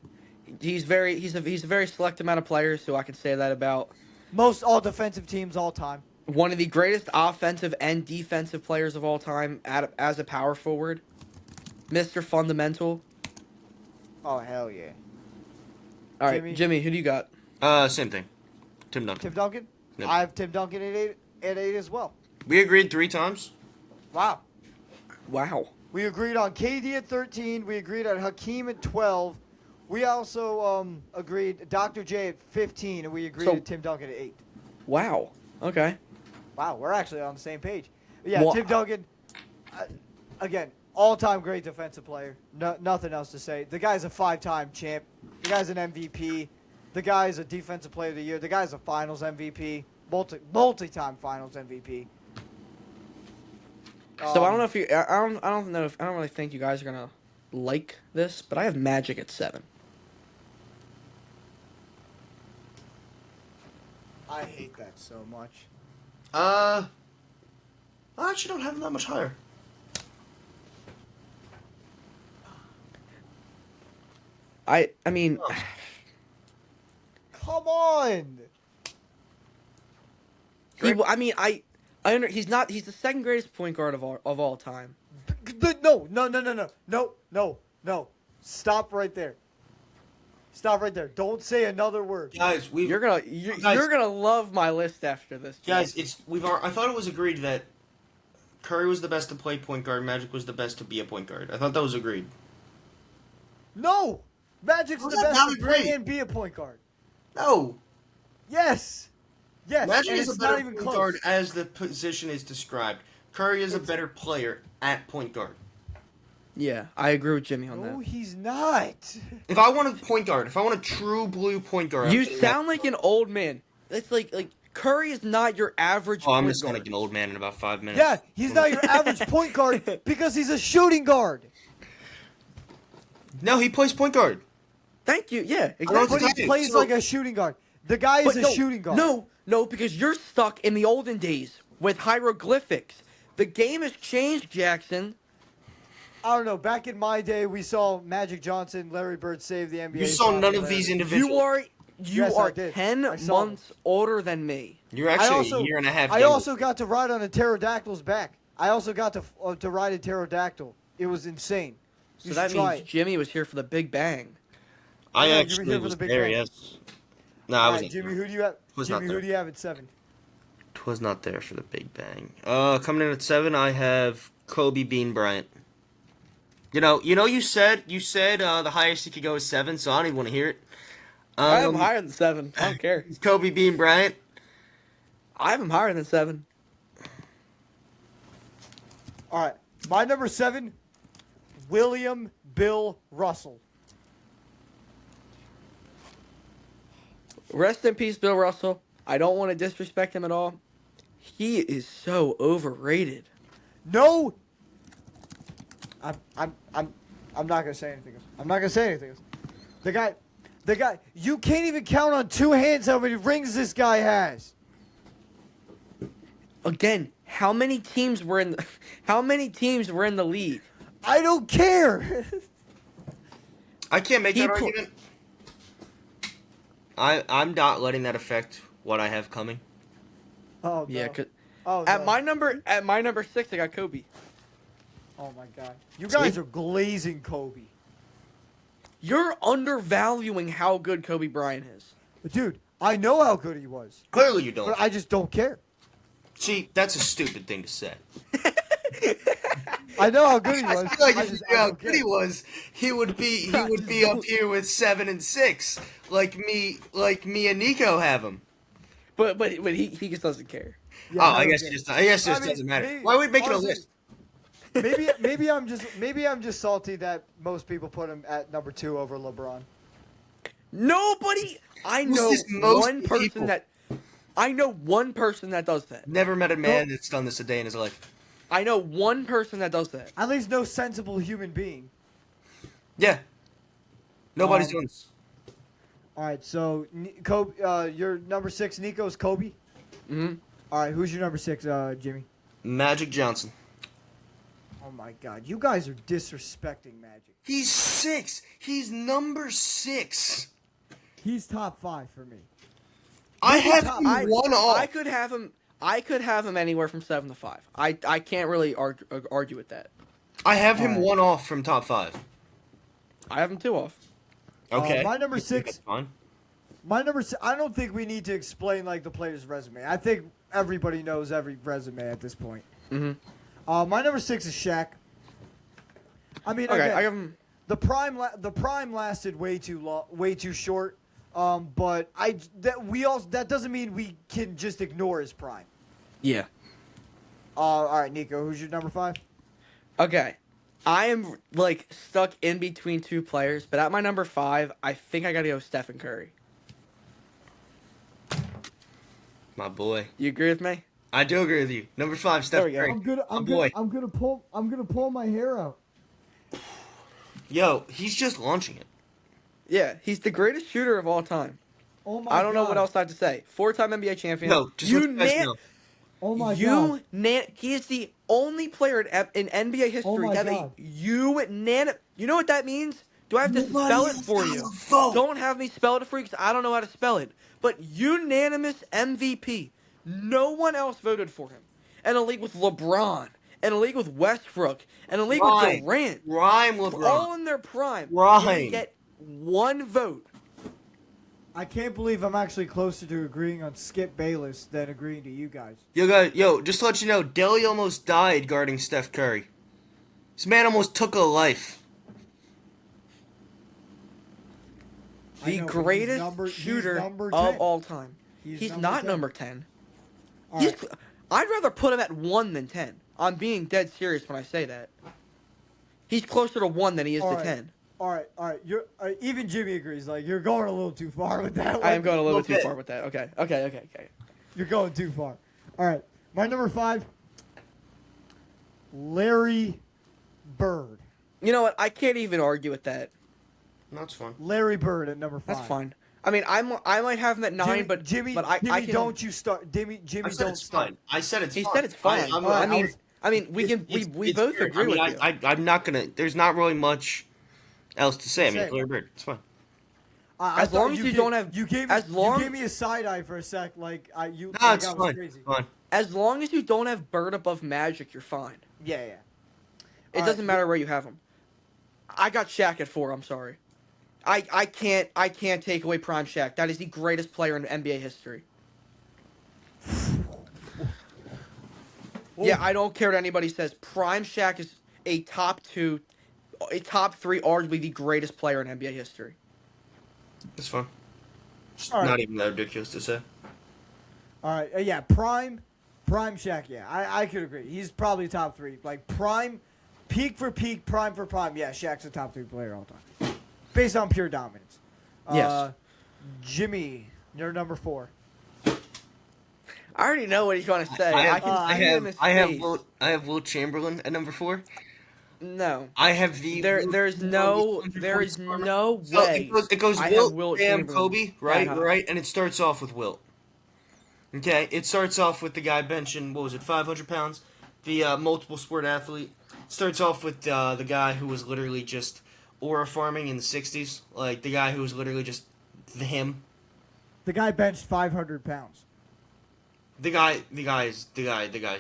He's a very select amount of players who I can say that about. Most all defensive teams all time. One of the greatest offensive and defensive players of all time as a power forward. Mr. Fundamental. Oh hell yeah. All right, Jimmy? Jimmy, who do you got? Same thing. Tim Duncan. Tim Duncan? Yep. I have Tim Duncan at 8 as well. We agreed 3 times. Wow. Wow. We agreed on KD at 13. We agreed on Hakeem at 12. We also agreed Dr. J at 15, and we agreed So- to Tim Duncan at 8. Wow. Okay. Wow, we're actually on the same page. Yeah, Well, Tim Duncan, again, all-time great defensive player. Nothing else to say. The guy's a 5-time champ. The guy's an MVP. The guy's a defensive player of the year. The guy's a finals MVP. Multi-time finals MVP. So I don't know if you. I don't really think you guys are gonna like this, but I have Magic at 7. I hate that so much. I actually don't have him that much higher. I mean, Come on. he's not. He's the second greatest point guard of all time. No. Stop right there. Stop right there. Don't say another word. Guys, You're gonna love my list after this. Jimmy. Guys, I thought it was agreed that Curry was the best to play point guard. Magic was the best to be a point guard. I thought that was agreed. No. Magic's How's the that best not to play agree? and be a point guard. No, Yes. Magic and is a it's not better even point close. guard as the position is described. Curry is a better player at point guard. Yeah, I agree with Jimmy on No, that. he's not. If I want a point guard, if I want a true blue point guard, You I'm saying sound like an old man. It's like Curry is not your average. Oh, I'm point just gonna guard. like an old man in about 5 minutes. Yeah, he's not your average point guard because he's a shooting guard. No, he plays point guard. Thank you. Yeah, I know exactly. what But you're he saying. plays So- like a shooting guard. The guy is But a no, shooting guard. No, because you're stuck in the olden days with hieroglyphics. The game has changed, Jackson. I don't know. Back in my day, we saw Magic Johnson, Larry Bird save the NBA. You saw none of title. these You individuals. are You Yes, I are did. 10 I saw months older than me. You're I actually also, a year and a half. I younger. also got to ride on a pterodactyl's back. I also got to ride a pterodactyl. It was insane. So You that should try means it. Jimmy was here for the Big Bang. I I know, you were actually here for was the Big there. Bang. Yes. No, I All was right, not. Jimmy, who do you have? Was not Jimmy, who there. do you have at 7? Was not there for the Big Bang. Coming in at 7, I have Kobe Bean Bryant. You said the highest he could go is 7, so I don't even want to hear it. I have him higher than 7. I don't care. Kobe Bean Bryant. I have him higher than 7. All right, my number 7, William Bill Russell. Rest in peace, Bill Russell. I don't want to disrespect him at all. He is so overrated. No, I'm not gonna say anything else. I'm not gonna say anything else. The guy, you can't even count on 2 hands how many rings this guy has. Again, how many teams were in the league? I don't care. I can't make He that pl- argument. I'm not letting that affect what I have coming. Oh no. Yeah, Oh at no. my number 6, I got Kobe. Oh my god. You See? guys are glazing Kobe. You're undervaluing how good Kobe Bryant is. Dude, I know how good he was, Clearly, you don't. but I just don't care. See, that's a stupid thing to say. I know how good he I was. feel like I if you just- knew I how don't good he care. was, he would be up here with 7 and 6, like me and Nico have him. But he just doesn't care. Yeah, I don't guess care. it just I mean, doesn't matter. maybe- Why are we making honestly, a list? maybe I'm just salty that most people put him at number 2 over LeBron. Nobody. I Who's know this most one person people? that. I know one person that does that. Never met a man that's done this a day in his life. I know one person that does that. At least no sensible human being. Yeah. Nobody's Um, doing this. All right, so Kobe, your number 6, Nico's Kobe. hmm All right, who's your number 6, Jimmy? Magic Johnson. Oh my God, you guys are disrespecting Magic. He's 6. He's number 6. He's top 5 for me. I have top- him one off. I could have him. I could have him anywhere from 7 to 5. I can't really argue with that. I have him Alright. one off from top 5. I have him 2 off. Okay. My number That's 6. fine. My number 6. I don't think we need to explain like the player's resume. I think everybody knows every resume at this point. hmm My number 6 is Shaq. I mean, Okay, again, I have him. the prime lasted way too long, way too short. But that doesn't mean we can just ignore his prime. Yeah. All right, Nico, who's your number 5? Okay. I am like stuck in between 2 players, but at my number 5, I think I gotta go Stephen Curry. My boy. You agree with me? I do agree with you. Number 5, There Steph we go. Curry. I'm gonna pull my hair out. Yo, he's just launching it. Yeah, he's the greatest shooter of all time. Oh my I don't know what God. else I have to say. 4-time NBA champion. No, just you let you guys na- know. Oh my God. He is the only player in NBA history Oh my that God. You know what that means? Do I have to Nobody spell it else for got you? a vote. Don't have me spell it for you because I don't know how to spell it. But unanimous MVP. No one else voted for him. In a league with LeBron, in a league with Westbrook, in a league Rhyme. with Durant, Rhyme all LeBron. in their prime. Rhyme. Didn't get one vote. I can't believe I'm actually closer to agreeing on Skip Bayless than agreeing to you guys. Yo, just to let you know, Delly almost died guarding Steph Curry. This man almost took a life. I The know, but greatest he's shooter number of 10. all time. He's not 10. number 10. All He's, right. I'd rather put him at 1 than 10. I'm being dead serious when I say that. He's closer to 1 than he is All to right. 10. All right. You're even Jimmy agrees. Like you're going a little too far with that one. I am going a little bit too Okay. far with that. Okay. You're going too far. All right. My number 5, Larry Bird. You know what? I can't even argue with that. That's fun. Larry Bird at number 5. That's fine. I mean, I might have him at 9, but Jimmy, I Jimmy, can. don't you start. Jimmy, I said don't it's start. fine. I said it's He fine. said it's fine. I'm All right, I mean, we it's both fair. agree with you. I'm not gonna. There's not really much else to say. I mean, Say it's it. Larry Bird. It's fine. As long as you don't have- you gave me as long- you gave me a side eye for a sec, like No, like it's I was fine. crazy. It's fine. As long as you don't have Bird above Magic, you're fine. Yeah. It All doesn't right, matter where you have him. I got Shaq at 4. I'm sorry. I can't take away Prime Shaq. That is the greatest player in NBA history. Yeah, I don't care what anybody says. Prime Shaq is a top 3, arguably the greatest player in NBA history. It's fine. It's All right. not even that ridiculous to say. All right, yeah, prime Shaq. Yeah, I could agree. He's probably top 3. Like prime, peak for peak, prime for prime. Yeah, Shaq's a top 3 player all time, based on pure dominance. Yes. Jimmy, you're number 4. I already know what he's going to say. I I can I see it in his face. I have Wilt Chamberlain at number 4. No. I have the There is no So way. it goes I have Wilt, Bam, Chamberlain Kobe, right, that high. right, and it starts off with Wilt. Okay, it starts off with the guy benching 500 pounds, the multiple sport athlete. Starts off with the guy who was literally just aura farming in the '60s, like the guy who was literally just him. The guy benched 500 pounds. The guy's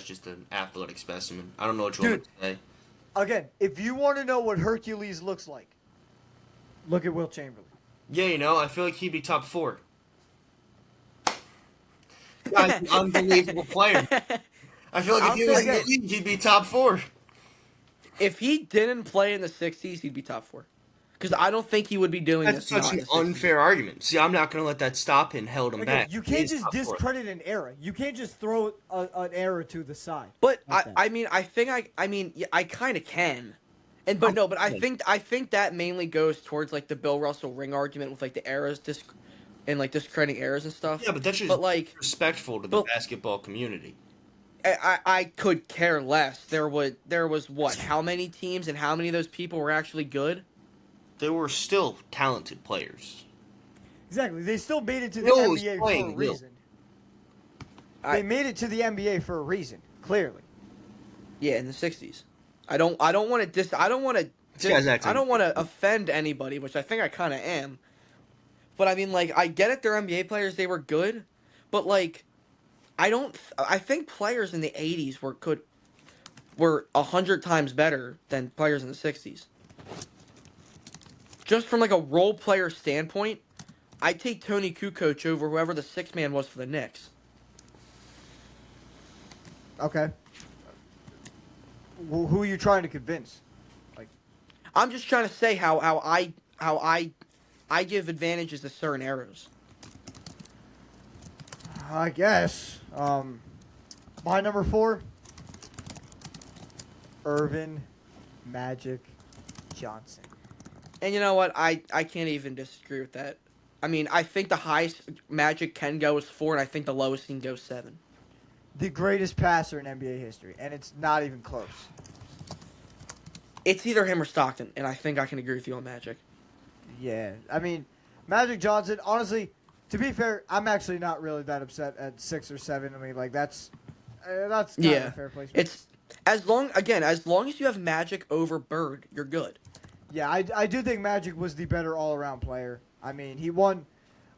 just an athletic specimen. I don't know what you want Dude. to say. Again, if you want to know what Hercules looks like, look at Wilt Chamberlain. Yeah, I feel like he'd be top 4. Guy's an unbelievable player. I feel like if I'll he was in say the league, he'd be top 4. If he didn't play in the 60s, he'd be top 4. Because I don't think he would be doing That's this. such not an in the 60s. unfair argument. See, I'm not going to let that stop him, held him Again, back. you He can't is just top 4. discredit an era. You can't just throw an era to the side. But like that. I mean, I kind of can. But I think that mainly goes towards like the Bill Russell ring argument with like the eras and like discrediting eras and stuff. Yeah, but that's just But, like, respectful to the basketball community. I could care less. There was what? How many teams and how many of those people were actually good? They were still talented players. Exactly. They still made it to the Will was NBA for playing a Will. reason. They made it to the NBA for a reason, clearly. Yeah, in the 60s. I don't want to I don't want to offend anybody, which I think I kind of am. But I mean, like, I get it. They're NBA players. They were good, but like, I think players in the 80s were 100 times better than players in the 60s. Just from like a role player standpoint, I'd take Tony Kukoc over whoever the 6th man was for the Knicks. Okay. Who are you trying to convince? I'm just trying to say how I give advantages to certain eras. I guess. My number 4, Irvin Magic Johnson. And you know what? I can't even disagree with that. I mean, I think the highest Magic can go is 4, and I think the lowest can go 7. The greatest passer in NBA history, and it's not even close. It's either him or Stockton, and I think I can agree with you on Magic. Yeah, I mean, Magic Johnson, honestly, to be fair, I'm actually not really that upset at 6 or 7. I mean, like, that's kind of a fair placement. It's as long as you have Magic over Bird, you're good. Yeah, I do think Magic was the better all-around player. I mean, he won.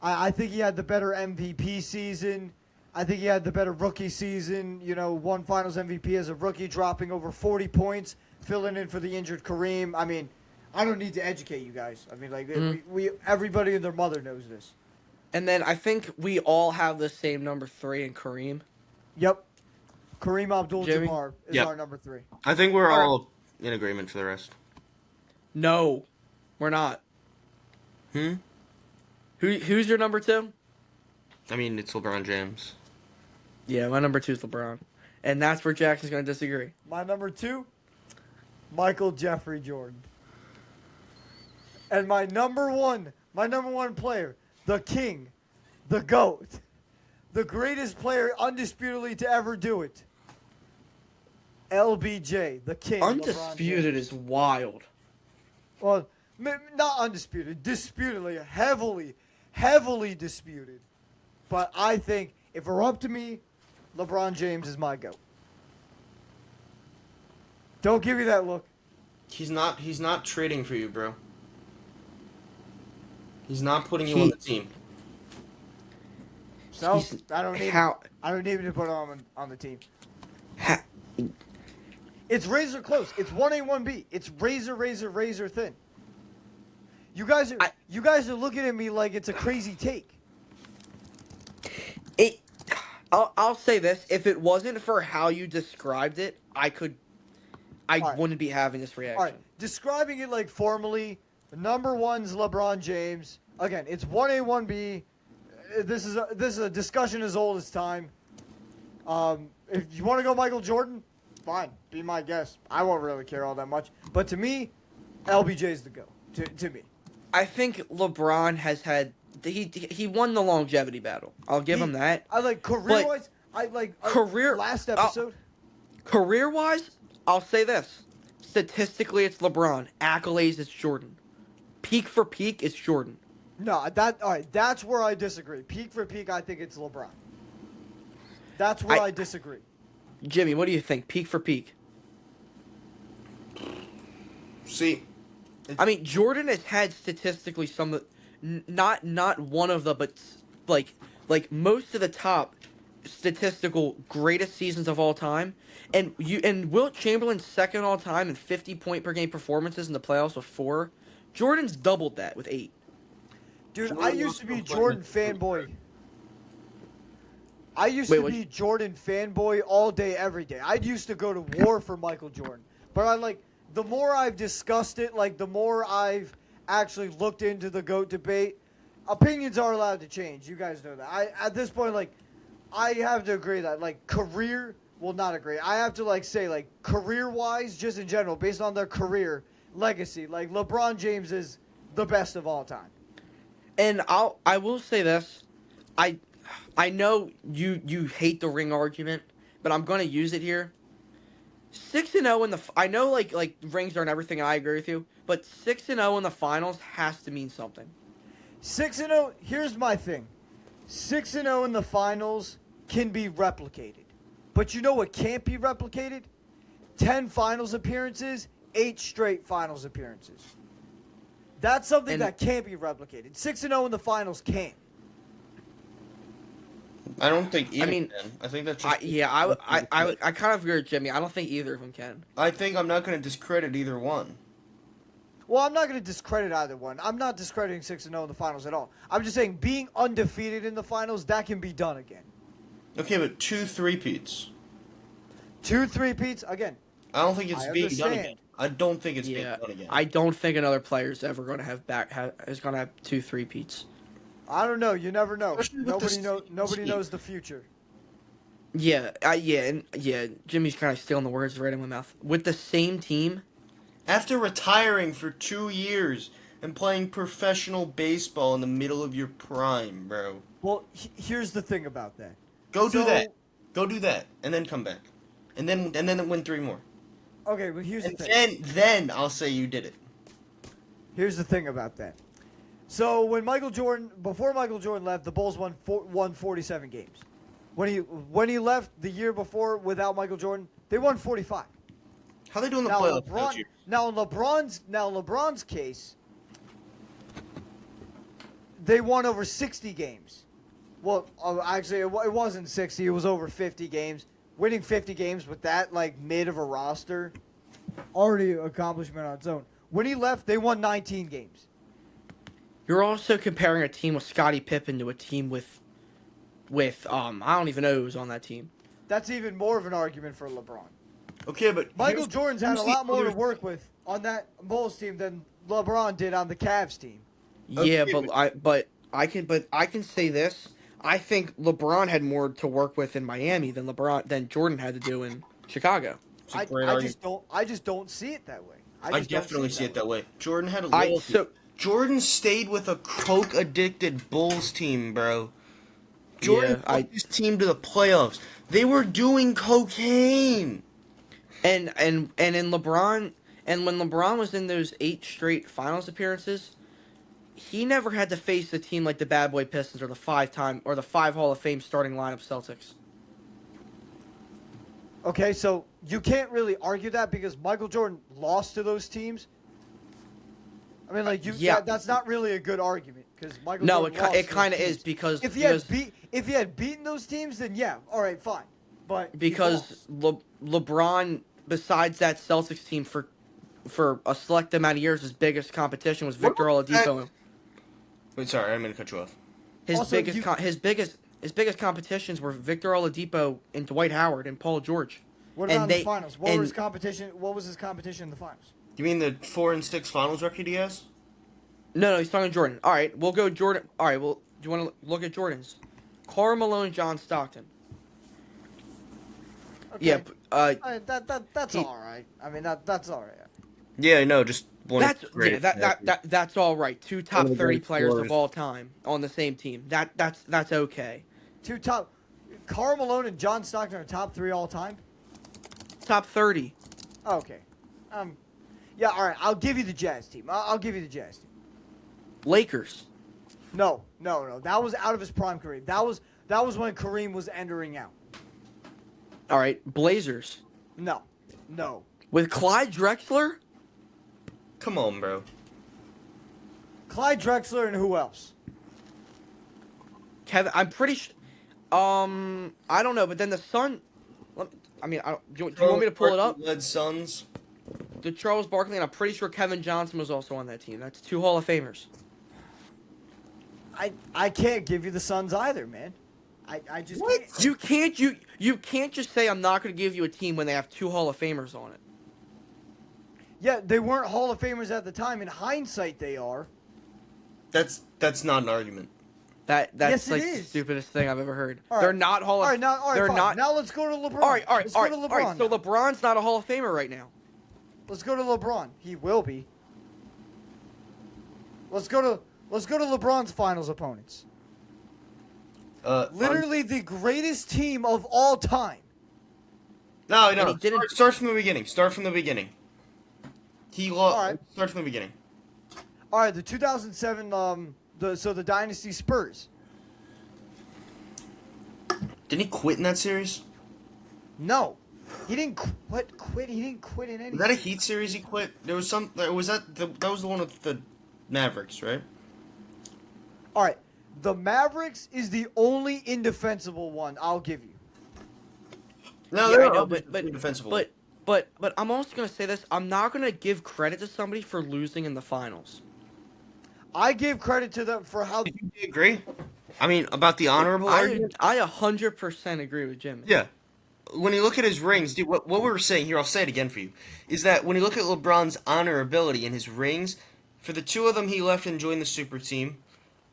I think he had the better MVP season. I think he had the better rookie season. Won Finals MVP as a rookie, dropping over 40 points, filling in for the injured Kareem. I mean, I don't need to educate you guys. I mean, like, we everybody and their mother knows this. And then I think we all have the same number 3 in Kareem. Yep. Kareem Abdul-Jabbar is Yep. our number 3. I think we're all in agreement for the rest. No, we're not. Who's your number 2? I mean, it's LeBron James. Yeah, my number 2 is LeBron. And that's where Jackson's going to disagree. My number 2, Michael Jeffrey Jordan. And my number one player, the king, the GOAT, the greatest player undisputedly to ever do it, LBJ, the king. Undisputed is wild. Well, not undisputed, disputedly, heavily disputed. But I think if it were up to me, LeBron James is my GOAT. Don't give me that look. He's not trading for you, bro. He's not putting you on the team. So He's- I don't need how- I don't need to put him on the team. Ha- It's razor close. It's 1A, 1B. It's razor thin. You guys are looking at me like it's a crazy take. I'll say this: if it wasn't for how you described it, I Alright. wouldn't be having this reaction. All right, describing it like formally, number one's LeBron James. Again, it's 1A, 1B. This is a discussion as old as time. If you want to go Michael Jordan, fine, be my guest. I won't really care all that much. But to me, LBJ's the go. To me, I think LeBron has had he won the longevity battle. I'll give him that. I like career wise. I like career- last episode. Career wise, I'll say this: statistically, it's LeBron. Accolades, it's Jordan. Peak for peak, it's Jordan. No, all right. That's where I disagree. Peak for peak, I think it's LeBron. That's where I disagree. Jimmy, what do you think? Peak for peak. See, I mean, Jordan has had statistically some of not one of the, but like most of the top statistical greatest seasons of all time. And Wilt Chamberlain's second all time in 50-point per game performances in the playoffs with 4. Jordan's doubled that with 8. Dude, I used to be Jordan fanboy. I used to be Jordan fanboy all day, every day. I used to go to war for Michael Jordan. But the more I've discussed it, the more I've actually looked into the GOAT debate, opinions are allowed to change. You guys know that. At this point, I have to agree that, career, well, not agree. I have to, say, career-wise, just in general, based on their career legacy, LeBron James is the best of all time. And I will say this, I know you hate the ring argument, but I'm gonna use it here. 6-0 in the I know like rings aren't everything, and I agree with you, but 6-0 in the finals has to mean something. 6-0. Here's my thing. 6-0 in the finals can be replicated, but you know what can't be replicated? 10 finals appearances, 8 straight finals appearances. That's something that can't be replicated. 6-0 in the finals can't. I don't think either mean, can. I think that's just... I kind of agree with Jimmy. I don't think either of them can. I think I'm not going to discredit either one. Well, I'm not going to discredit either one. I'm not discrediting 6-0 in the finals at all. I'm just saying being undefeated in the finals, that can be done again. Okay, but 2 3-peats. 2 3-peats, again. I don't think it's I being done understand. again. I don't think it's being done again. I don't think another player's ever going to have is going to have 2 3-peats. I don't know. You never know. Especially with Nobody knows the future. Yeah, Jimmy's kind of stealing the words right in my mouth. With the same team, After retiring for 2 years and playing professional baseball in the middle of your prime, bro. Well, here's the thing about that. Go do So- that. Go do that. And then come back. And then win 3 more. Okay, but here's the And thing. then I'll say you did it. Here's the thing about that. So before Michael Jordan left, the Bulls won 47 games. When he left the year before without Michael Jordan, they won 45. How they doing the Now playoffs last year? in LeBron's case, they won over 60 games. Well, actually, it wasn't 60. It was over 50 games. Winning 50 games with that mid of a roster, already an accomplishment on its own. When he left, they won 19 games. you're also comparing a team with Scottie Pippen to a team with I don't even know who was on that team. That's even more of an argument for LeBron. Okay, but Michael Jordan's had a here's the lot more to other- work with on that Bulls team than LeBron did on the Cavs team. Yeah, Okay, but I can say this. I think LeBron had more to work with in Miami than Jordan had to do in Chicago. It's a I great argument. just don't see it that way. I just don't definitely see it that way. Jordan had a I loyalty. so Jordan stayed with a coke-addicted Bulls team, bro. Jordan Yeah, took his team to the playoffs. They were doing cocaine. and in LeBron and when LeBron was in those 8 straight finals appearances, he never had to face a team like the Bad Boy Pistons or the 5 Hall of Fame starting lineup Celtics. Okay, so you can't really argue that because Michael Jordan lost to those teams. I mean, like Yeah. that's not really a good argument because Michael No, Jordan lost it those kind of is teams. because If he had beaten those teams, then yeah, all right, fine. But he because lost. LeBron, besides that Celtics team for a select amount of years, his biggest competition was What Victor about that- Oladipo. Wait, sorry, I'm gonna cut you off. His Also, biggest you- his biggest competitions were Victor Oladipo and Dwight Howard and Paul George. What and about in they- the finals? What was his competition in the finals? You mean the 4-6 finals record he has? No, he's talking Jordan. All right, we'll go Jordan. All right, well, do you want to look at Jordan's? Karl Malone, John Stockton. Okay. Yeah, that's he- all right. I mean, that's all right. Yeah, no, just one. that's of the greatest ever. that's all right. Two top One of the 30 great players scorers. of all time on the same team. That's okay. Karl Malone and John Stockton are top 3 all time. Top 30. Okay. Yeah, all right. I'll give you the Jazz team. I'll give you the Jazz team. Lakers. No. That was out of his prime career. That was when Kareem was entering out. All right, Blazers. No. With Clyde Drexler? Come on, bro. Clyde Drexler and who else? Kevin, I'm pretty sure. I don't know, but then the Sun. I mean, do you want me to pull it up? Led Suns. The Charles Barkley, and I'm pretty sure Kevin Johnson was also on that team. That's 2 Hall of Famers. I can't give you the Suns either, man. I just What? can't. You can't just say I'm not going to give you a team when they have 2 Hall of Famers on it. Yeah, they weren't Hall of Famers at the time. In hindsight, they are. That's not an argument. That's Yes, it like the is. stupidest thing I've ever heard. All right. They're not Hall of. All right, they're fine. not. Now let's go to LeBron. All right. Let's go to All LeBron. right. So now. LeBron's not a Hall of Famer right now. Let's go to LeBron. He will be. Let's go to LeBron's finals opponents. Literally the greatest team of all time. No. And he didn't- Start from the beginning. Start from the beginning. He lost. All right. Start from the beginning. All right, the 2007 the Dynasty Spurs. Didn't he quit in that series? No. He didn't quit. He didn't quit in anything. Was that a Heat series he quit? There was some. That was the one with the Mavericks, right? All right. The Mavericks is the only indefensible one I'll give you. No, Yeah, they're I know, not but defensible. but I'm also gonna say this. I'm not gonna give credit to somebody for losing in the finals. I give credit to them for how Did you agree? I mean, about the honorable argument. I 100% agree with Jim. Yeah. When you look at his rings, dude, what we were saying here, I'll say it again for you, is that when you look at LeBron's honorability in his rings, for the 2 of them, he left and joined the super team.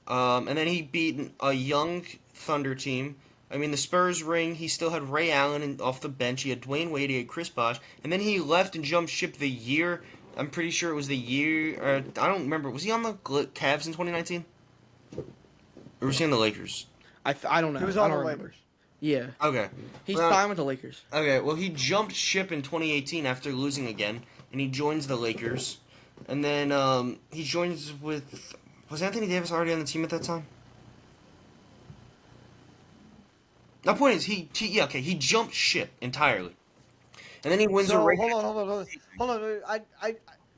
And then he beat a young Thunder team. I mean, the Spurs ring, he still had Ray Allen off the bench. He had Dwayne Wade, he had Chris Bosh. And then he left and jumped ship the year. I'm pretty sure it was the year. I don't remember. Was he on the Cavs in 2019? Or was he on the Lakers? I don't know. he was I on don't the remember. Lakers. Yeah, Okay. he's Well, signed with the Lakers. Okay, well, he jumped ship in 2018 after losing again, and he joins the Lakers. And then he joins with. Was Anthony Davis already on the team at that time? My point is, he jumped ship entirely. And then he wins a So ring. hold on.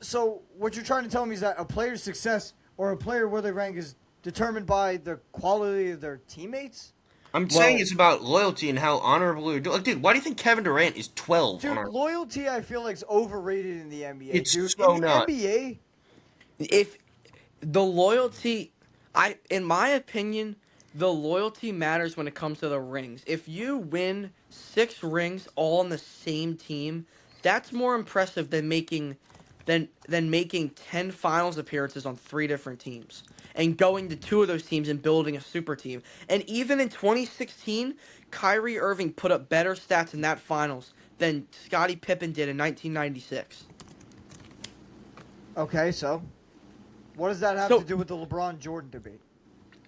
So what you're trying to tell me is that a player's success or a player where they rank is determined by the quality of their teammates? I'm saying it's about loyalty and how honorable you're doing. Like, dude, why do you think Kevin Durant is 12? Dude, on our... loyalty I feel like is overrated in the NBA. It's dude. so in the not. NBA, If the loyalty, in my opinion, the loyalty matters when it comes to the rings. If you win 6 rings all on the same team, that's more impressive than making 10 finals appearances on 3 different teams and going to 2 of those teams and building a super team. And even in 2016, Kyrie Irving put up better stats in that finals than Scottie Pippen did in 1996. okay, so what does that have So- to do with the LeBron Jordan debate?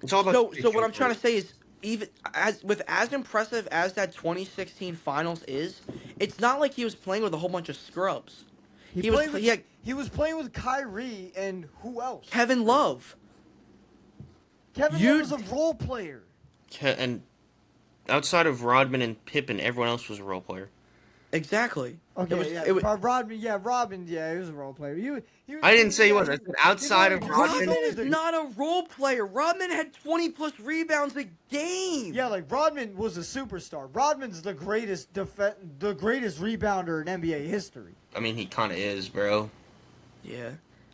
It's all about. So what I'm trying to say is, even as impressive as that 2016 finals is, it's not like he was playing with a whole bunch of scrubs. He was playing with Kyrie and who else? Kevin Love. Kevin You- Love was a role player. And outside of Rodman and Pippen, everyone else was a role player. Exactly. Okay, It was Rodman, he was a role player. I didn't say he was. I said outside of Rodman Rodman. is not a role player. Rodman had 20 plus rebounds a game. Yeah, like Rodman was a superstar. Rodman's the greatest the greatest rebounder in NBA history. I mean, he kind of is, bro. Yeah,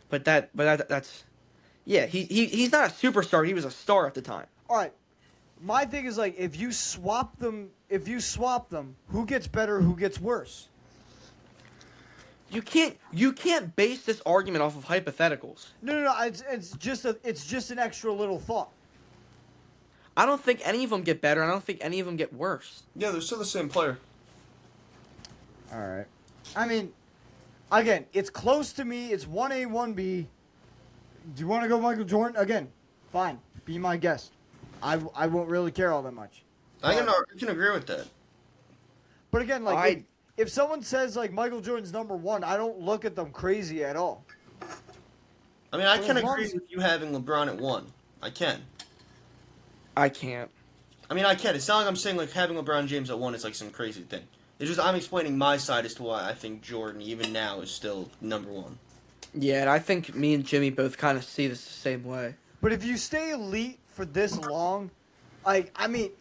that's yeah. He's not a superstar. He was a star at the time. All right, my thing is like if you swap them, who gets better, who gets worse? You can't base this argument off of hypotheticals. No. It's just an extra little thought. I don't think any of them get better. I don't think any of them get worse. Yeah, they're still the same player. All right. I mean, again, it's close to me. It's 1A, 1B. Do you want to go Michael Jordan? Again, fine. Be my guest. I won't really care all that much. I can agree with that. But again, like, if someone says, like, Michael Jordan's number one, I don't look at them crazy at all. I mean, I Well, can as long agree as- with you having LeBron at 1. I can. I can't. I mean, I can. It's not like I'm saying, like, having LeBron James at 1 is, like, some crazy thing. It's just I'm explaining my side as to why I think Jordan, even now, is still number 1. Yeah, and I think me and Jimmy both kind of see this the same way. But if you stay elite for this long, like, I mean,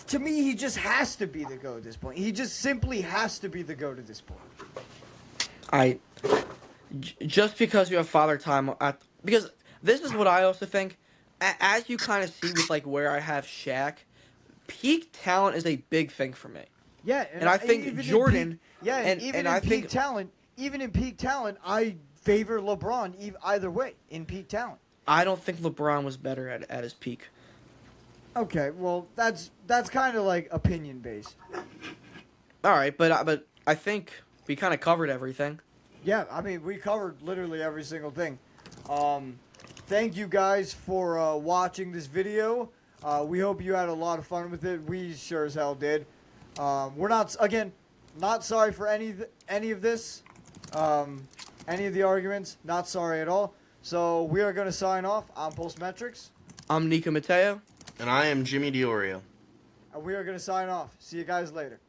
to me, he just has to be the GOAT at this point. He just simply has to be the GOAT at this point. Just because you have father time because this is what I also think. As you kind of see with like where I have Shaq, peak talent is a big thing for me. Yeah, And I think even in Jordan- peak, yeah, and even I in peak think- talent, I favor LeBron either way in peak talent. I don't think LeBron was better at his peak. Okay, well, that's kind of like opinion based. All right, but I think we kind of covered everything. Yeah, I mean, we covered literally every single thing. Thank you guys for watching this video. We hope you had a lot of fun with it. We sure as hell did. We're not sorry for any of this, any of the arguments. Not sorry at all. So we are going to sign off. I'm Postmetrics, I'm Nico Mateo. And I am Jimmy Diorio. and we are going to sign off. See you guys later.